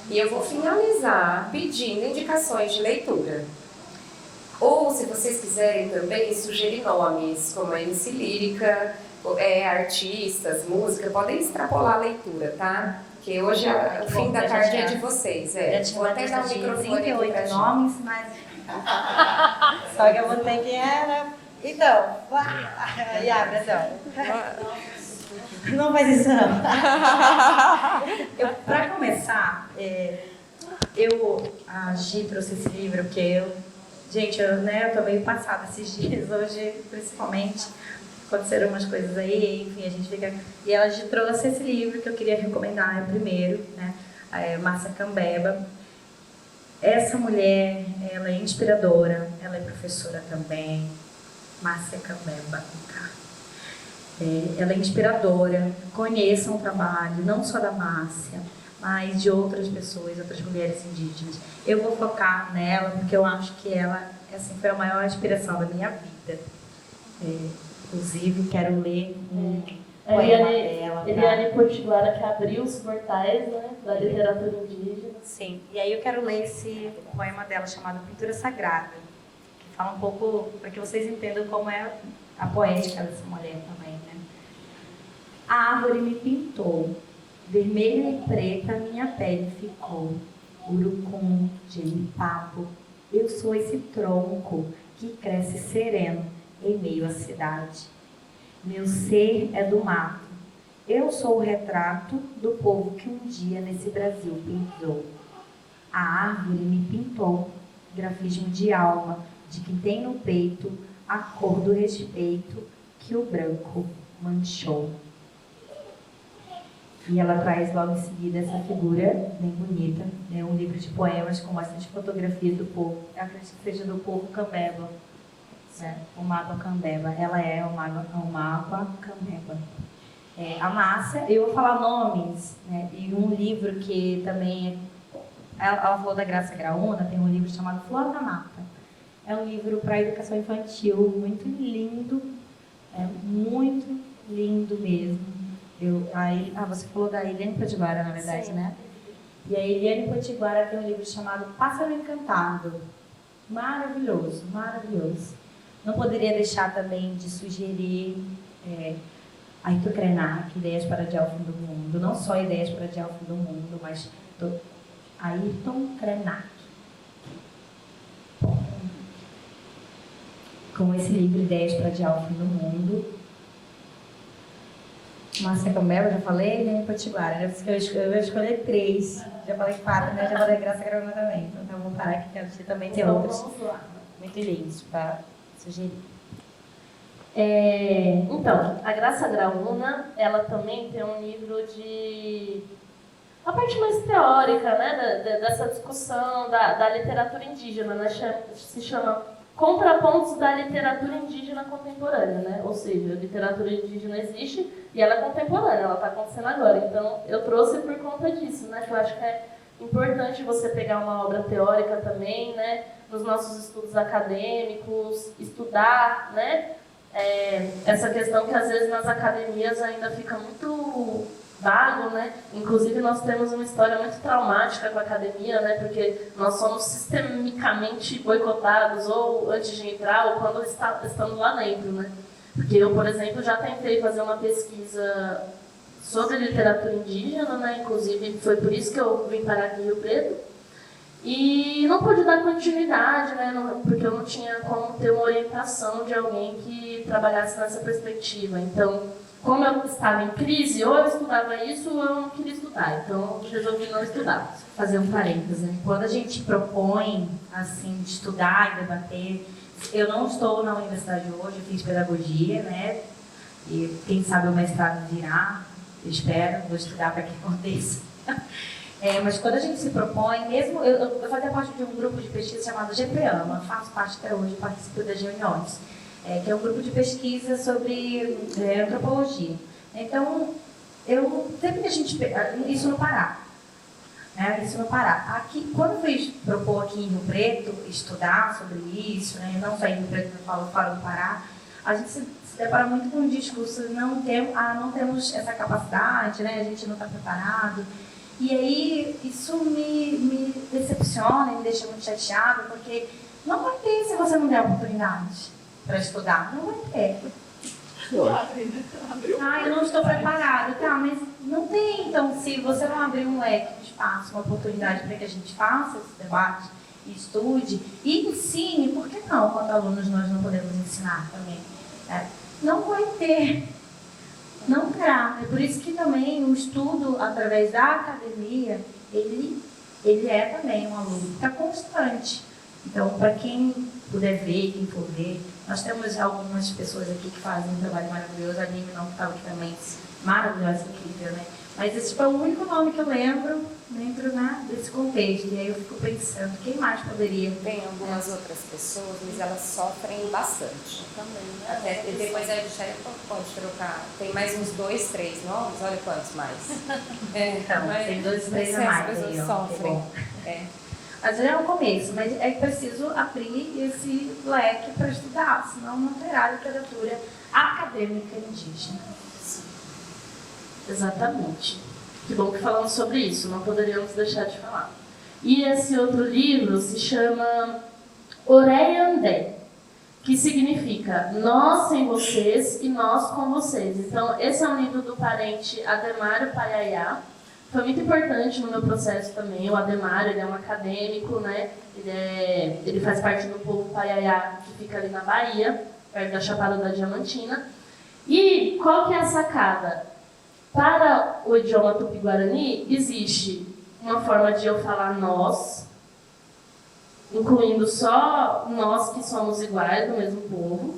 E eu vou finalizar pedindo indicações de leitura. Ou, se vocês quiserem também, sugerir nomes, como a MC Lírica, artistas, música, podem extrapolar a leitura, tá? Porque hoje o fim da tarde é de vocês. Já tinha Vou uma até lista dar o de microfone aqui pra 38 gente. nomes, mas Só que eu vou ter que Então, Yabra, não faz isso não. Para começar, a Gi trouxe esse livro porque gente, eu tô meio passada esses dias, hoje principalmente. Aconteceram umas coisas aí, enfim, a gente fica... E ela trouxe esse livro que eu queria recomendar, primeiro, né? Márcia Cambeba. Essa mulher, ela é inspiradora, ela é professora também. Márcia Cambeba, ela é inspiradora. Conheçam o trabalho, não só da Márcia, mas de outras pessoas, outras mulheres indígenas. Eu vou focar nela porque eu acho que ela assim, foi a maior inspiração da minha vida. Inclusive, quero ler um poema dela. Eliane Potiguara, que abriu os portais, né, da literatura indígena. Sim, e aí eu quero ler esse poema dela chamado Pintura Sagrada, que fala um pouco, para que vocês entendam como é a poética dessa mulher também, né? A árvore me pintou, vermelha e preta minha pele ficou, urucum, genipapo, eu sou esse tronco que cresce sereno em meio à cidade. Meu ser é do mato. Eu sou o retrato do povo que um dia nesse Brasil pisou. A árvore me pintou, grafismo de alma, de quem tem no peito a cor do respeito que o branco manchou. E ela traz logo em seguida essa figura bem bonita, né? Um livro de poemas com bastante fotografias do povo. Eu acredito que seja do povo Cambeba. O Máqua Cambeba, ela é o Máqua Cambeba. A Márcia, eu vou falar nomes, né, e um livro que também, ela falou da Graça Graúna, tem um livro chamado Flor da Mata. É um livro para educação infantil, muito lindo mesmo. Você falou da Eliane Potiguara, na verdade, sim, né? E a Eliane Potiguara tem um livro chamado Pássaro Encantado. Maravilhoso, maravilhoso. Não poderia deixar também de sugerir Aito Krenak, Ideias para Adiar o Fim do Mundo. Não só Ideias para Adiar o Fim do Mundo, mas Ayrton Krenak. Com esse livro, Ideias para Adiar o Fim do Mundo. Márcia Campbell, já falei, né? Potiguara. Eu vou escolher 3. Já falei 4, né? Já falei Graça Grana também. Então eu vou parar aqui, quero também ter outros muito lindos para sugerir. Então, a Graça Graúna, ela também tem um livro de... a parte mais teórica, né, dessa discussão da literatura indígena, né, se chama Contrapontos da Literatura Indígena Contemporânea, né? Ou seja, a literatura indígena existe e ela é contemporânea, ela está acontecendo agora. Então, eu trouxe por conta disso, né? Que eu acho que é importante você pegar uma obra teórica também, né? Nos nossos estudos acadêmicos, estudar, né? Essa questão que às vezes nas academias ainda fica muito vago, né? Inclusive nós temos uma história muito traumática com a academia, né? Porque nós somos sistemicamente boicotados ou antes de entrar ou quando estamos lá dentro, né? Porque eu, por exemplo, já tentei fazer uma pesquisa sobre literatura indígena, né? Inclusive foi por isso que eu vim parar aqui em Rio Preto. E não pude dar continuidade, né? Porque eu não tinha como ter uma orientação de alguém que trabalhasse nessa perspectiva. Então, como eu estava em crise, ou eu estudava isso ou eu não queria estudar. Então, eu resolvi não estudar. Fazer um parêntese, né? Quando a gente propõe, assim, de estudar e debater, eu não estou na universidade hoje, eu fiz pedagogia, né? E quem sabe o mestrado virá, eu espero, vou estudar para que aconteça. Mas quando a gente se propõe, mesmo eu fazia parte de um grupo de pesquisa chamado GPAMA, faço parte até hoje, participo das reuniões, que é um grupo de pesquisa sobre antropologia. Então, sempre que a gente... Isso no Pará. Isso no Pará. Aqui, quando eu fui propor aqui em Rio Preto, estudar sobre isso, né, não só em Rio Preto, eu falo fora do Pará, a gente se depara muito com um discurso, não temos essa capacidade, né, a gente não está preparado. E aí, isso me decepciona, me deixa muito chateada, porque não vai ter se você não der oportunidade para estudar. Não vai ter. Eu não estou preparado. Tá, mas não tem. Então, se você não abrir um leque de espaço, uma oportunidade para que a gente faça esse debate, e estude, e ensine, por que não, quanto alunos, nós não podemos ensinar também? Não vai ter. Não terá. É por isso que também o estudo através da academia, ele é também uma luta constante. Então, para quem puder ver, quem for ver, nós temos algumas pessoas aqui que fazem um trabalho maravilhoso, a Nime não estava aqui também, maravilhosa, incrível, né? Mas esse foi o único nome que eu lembro dentro, né, desse contexto. E aí eu fico pensando, quem mais poderia? Tem algumas outras pessoas, mas elas sofrem bastante. Também, né? Até depois a Michelle pode trocar. Tem mais uns 2, 3 nomes, olha quantos mais. Então, tem 2, 3 a as mais. pessoas Aí, sofrem. Mas já é o começo, mas é preciso abrir esse leque para estudar, senão não terá literatura acadêmica indígena. Exatamente. Que bom que falamos sobre isso, não poderíamos deixar de falar. E esse outro livro se chama Oreandé, que significa nós sem vocês e nós com vocês. Então, esse é um livro do parente Ademário Paiaiá. Foi muito importante no meu processo também. O Ademário, ele é um acadêmico, né? Ele faz parte do povo Paiaiá, que fica ali na Bahia, perto da Chapada da Diamantina. E qual que é a sacada? Para o idioma tupi-guarani, existe uma forma de eu falar nós, incluindo só nós que somos iguais, do mesmo povo,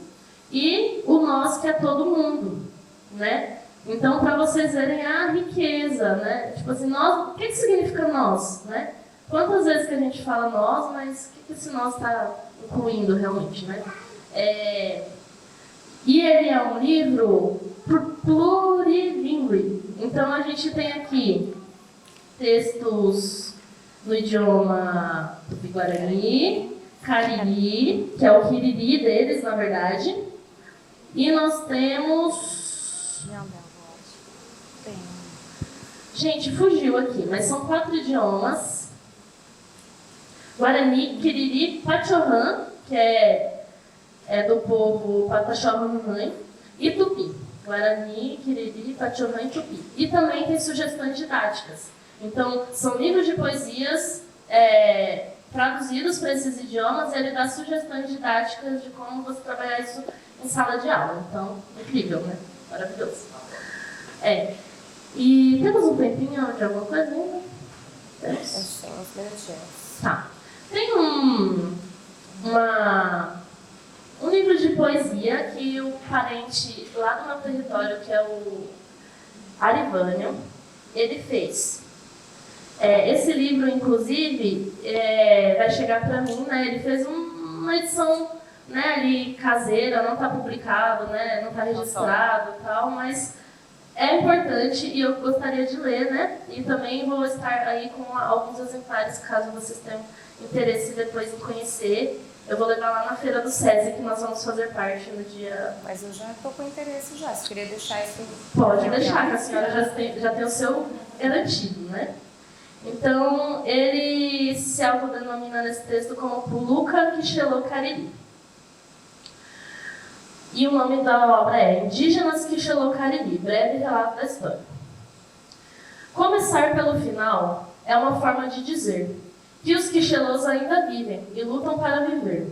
e o nós que é todo mundo, né? Então, para vocês verem a riqueza, né? Tipo assim, nós, o que significa nós, né? Quantas vezes que a gente fala nós, mas o que esse nós está incluindo realmente, né? E ele é um livro plurilingue. Então, a gente tem aqui textos no idioma tupi-guarani, cariri, que é o quiriri deles, na verdade. E nós temos... Gente, fugiu aqui, mas são 4 idiomas. Guarani, Quiriri, Pachorrã, que é do povo Pataxó-Rãmãe, e Tupi. Guarani, Quiriri, Pachorrã e Tupi. E também tem sugestões didáticas. Então, são livros de poesias traduzidos para esses idiomas, e ele dá sugestões didáticas de como você trabalhar isso em sala de aula. Então, incrível, né? Maravilhoso. E temos um tempinho de alguma coisa ainda? Temos? Tem uns minutinhos. Tá. Tem um livro de poesia que o parente lá do meu território, que é o Arivânio, ele fez. Esse livro, inclusive, vai chegar para mim, né? Ele fez uma edição, né, ali caseira, não está publicado, né, não está registrado e tal, mas é importante e eu gostaria de ler, né? E também vou estar aí com alguns exemplares, caso vocês tenham interesse depois em conhecer. Eu vou levar lá na Feira do SESI, que nós vamos fazer parte no dia... Mas eu já estou com interesse já, se queria deixar isso... Pode deixar, que a senhora já tem o seu garantido, né? Então, ele se autodenomina nesse texto como Puluca Quixelô Cariri. E o nome da obra é Indígenas Quixelô Cariri, breve relato da história. Começar pelo final é uma forma de dizer que os quixelôs ainda vivem e lutam para viver.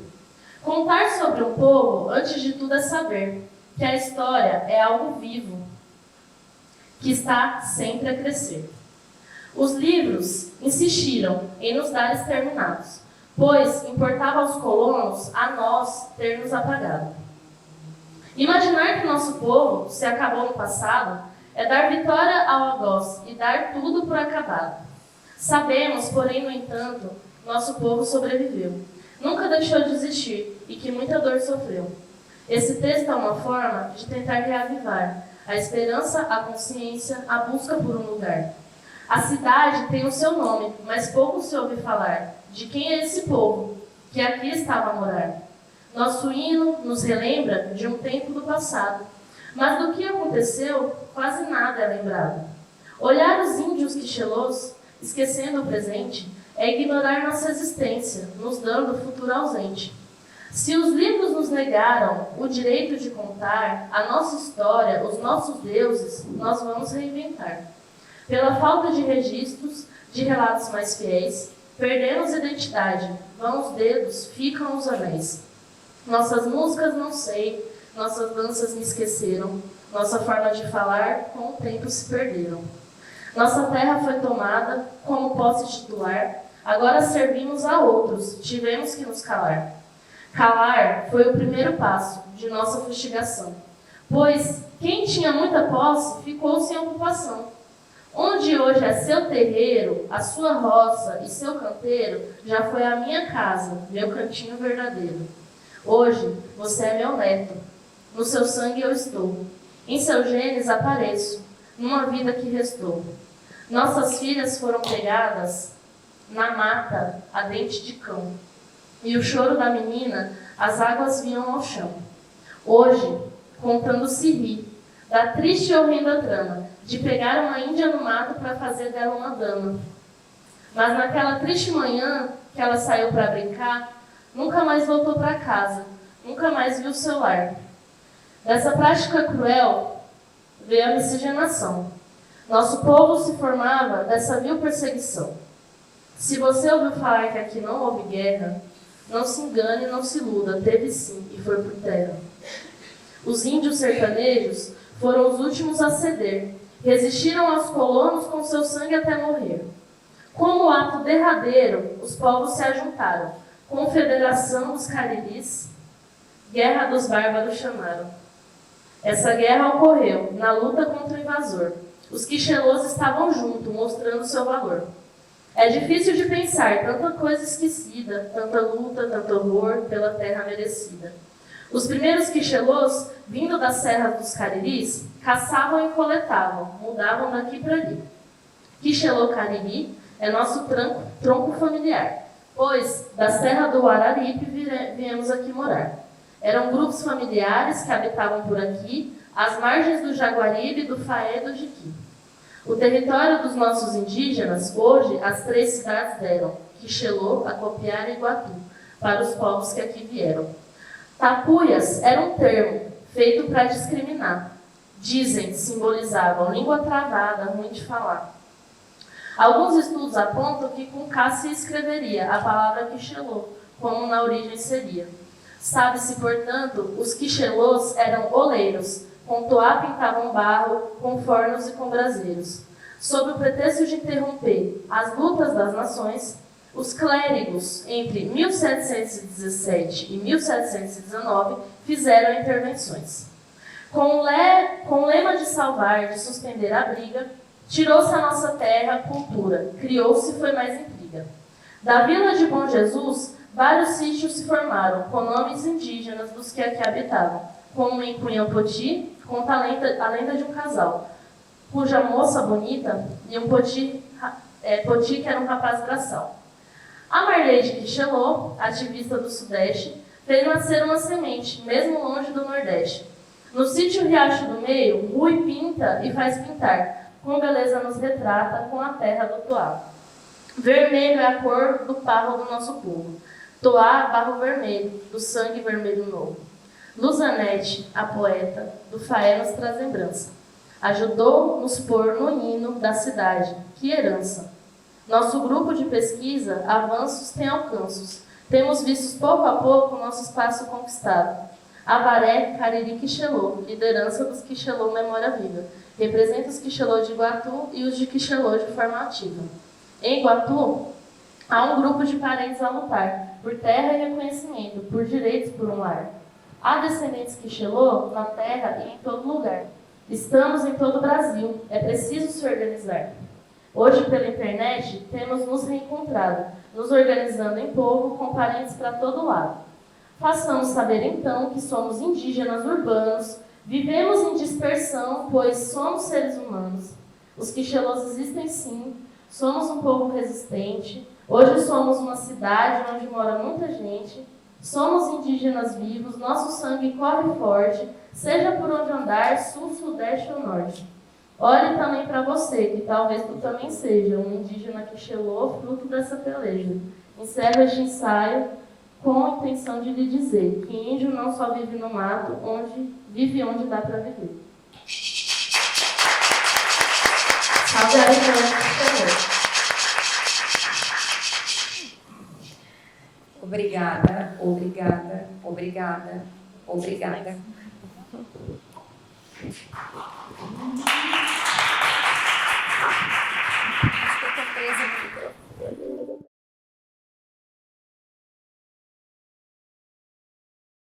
Contar sobre um povo, antes de tudo, é saber que a história é algo vivo, que está sempre a crescer. Os livros insistiram em nos dar exterminados, pois importava aos colonos a nós ter nos apagado. Imaginar que nosso povo se acabou no passado é dar vitória ao algoz e dar tudo por acabado. Sabemos, porém, no entanto, nosso povo sobreviveu. Nunca deixou de existir e que muita dor sofreu. Esse texto é uma forma de tentar reavivar a esperança, a consciência, a busca por um lugar. A cidade tem o seu nome, mas pouco se ouve falar de quem é esse povo que aqui estava a morar. Nosso hino nos relembra de um tempo do passado, mas do que aconteceu, quase nada é lembrado. Olhar os índios quixelôs, esquecendo o presente, é ignorar nossa existência, nos dando futuro ausente. Se os livros nos negaram o direito de contar a nossa história, os nossos deuses, nós vamos reinventar. Pela falta de registros, de relatos mais fiéis, perdemos identidade, vão os dedos, ficam os anéis. Nossas músicas não sei, nossas danças me esqueceram, nossa forma de falar com o tempo se perderam. Nossa terra foi tomada como posse titular, agora servimos a outros, tivemos que nos calar. Calar foi o primeiro passo de nossa fustigação, pois quem tinha muita posse ficou sem ocupação. Onde hoje é seu terreiro, a sua roça e seu canteiro, já foi a minha casa, meu cantinho verdadeiro. Hoje você é meu neto, no seu sangue eu estou, em seus genes apareço, numa vida que restou. Nossas filhas foram pegadas na mata a dente de cão, e o choro da menina as águas vinham ao chão. Hoje, contando se ri, da triste e horrenda trama, de pegar uma índia no mato para fazer dela uma dama. Mas naquela triste manhã que ela saiu para brincar, nunca mais voltou para casa, nunca mais viu seu lar. Dessa prática cruel veio a miscigenação. Nosso povo se formava dessa vil perseguição. Se você ouviu falar que aqui não houve guerra, não se engane, não se iluda, teve sim, e foi por terra. Os índios sertanejos foram os últimos a ceder, resistiram aos colonos com seu sangue até morrer. Como ato derradeiro, os povos se ajuntaram, Confederação dos Cariris, Guerra dos Bárbaros chamaram. Essa guerra ocorreu na luta contra o invasor. Os quixelôs estavam juntos, mostrando seu valor. É difícil de pensar tanta coisa esquecida, tanta luta, tanto horror pela terra merecida. Os primeiros quixelôs, vindo das serras dos Cariris, caçavam e coletavam, mudavam daqui para ali. Quixelô Cariri é nosso tronco familiar, pois da serra do Araripe viemos aqui morar. Eram grupos familiares que habitavam por aqui, às margens do Jaguaribe, do Faé e do Jiqui. O território dos nossos indígenas, hoje, as 3 cidades deram, Quixelô, Acopiara e Iguatu, para os povos que aqui vieram. Tapuias era um termo feito para discriminar. Dizem, simbolizavam língua travada, ruim de falar. Alguns estudos apontam que com K se escreveria a palavra Quixelô, como na origem seria. Sabe-se, portanto, os Quixelôs eram oleiros, com toá pintavam barro, com fornos e com braseiros. Sob o pretexto de interromper as lutas das nações, os clérigos, entre 1717 e 1719, fizeram intervenções. Com o lema de salvar, de suspender a briga, tirou-se a nossa terra a cultura, criou-se foi mais intriga. Da vila de Bom Jesus, vários sítios se formaram, com nomes indígenas dos que aqui habitavam, como em Cunhampoti, conta a lenda de um casal, cuja moça bonita e um Poti que era um rapaz braçal. A Marleide Quixelô, ativista do Sudeste, fez nascer uma semente, mesmo longe do Nordeste. No sítio Riacho do Meio, Rui pinta e faz pintar, com beleza nos retrata, com a terra do Toá. Vermelho é a cor do parro do nosso povo. Toá, barro vermelho, do sangue vermelho novo. Luzanete, a poeta, do Faé nos traz lembrança. Ajudou-nos pôr no hino da cidade, que herança. Nosso grupo de pesquisa, avanços tem alcanços. Temos visto pouco a pouco nosso espaço conquistado. Avaré, Cariri, Quixelô, liderança dos Quixelô Memória Viva. Representa os Quixelô de Iguatu e os de Quixelô de forma ativa. Em Iguatu, há um grupo de parentes a lutar, por terra e reconhecimento, por direitos por um lar. Há descendentes Quixelô na terra e em todo lugar. Estamos em todo o Brasil, é preciso se organizar. Hoje, pela internet, temos nos reencontrado, nos organizando em povo, com parentes para todo lado. Façamos saber, então, que somos indígenas urbanos, vivemos em dispersão, pois somos seres humanos. Os Quixelôs existem sim, somos um povo resistente, hoje somos uma cidade onde mora muita gente, somos indígenas vivos, nosso sangue corre forte, seja por onde andar, sul, sudeste ou norte. Olhe também para você, que talvez tu também seja um indígena Quixelô, fruto dessa peleja. Encerro este ensaio com a intenção de lhe dizer que índio não só vive no mato, vive onde dá para viver. Salve a Quixelô. Obrigada, obrigada, obrigada, obrigada.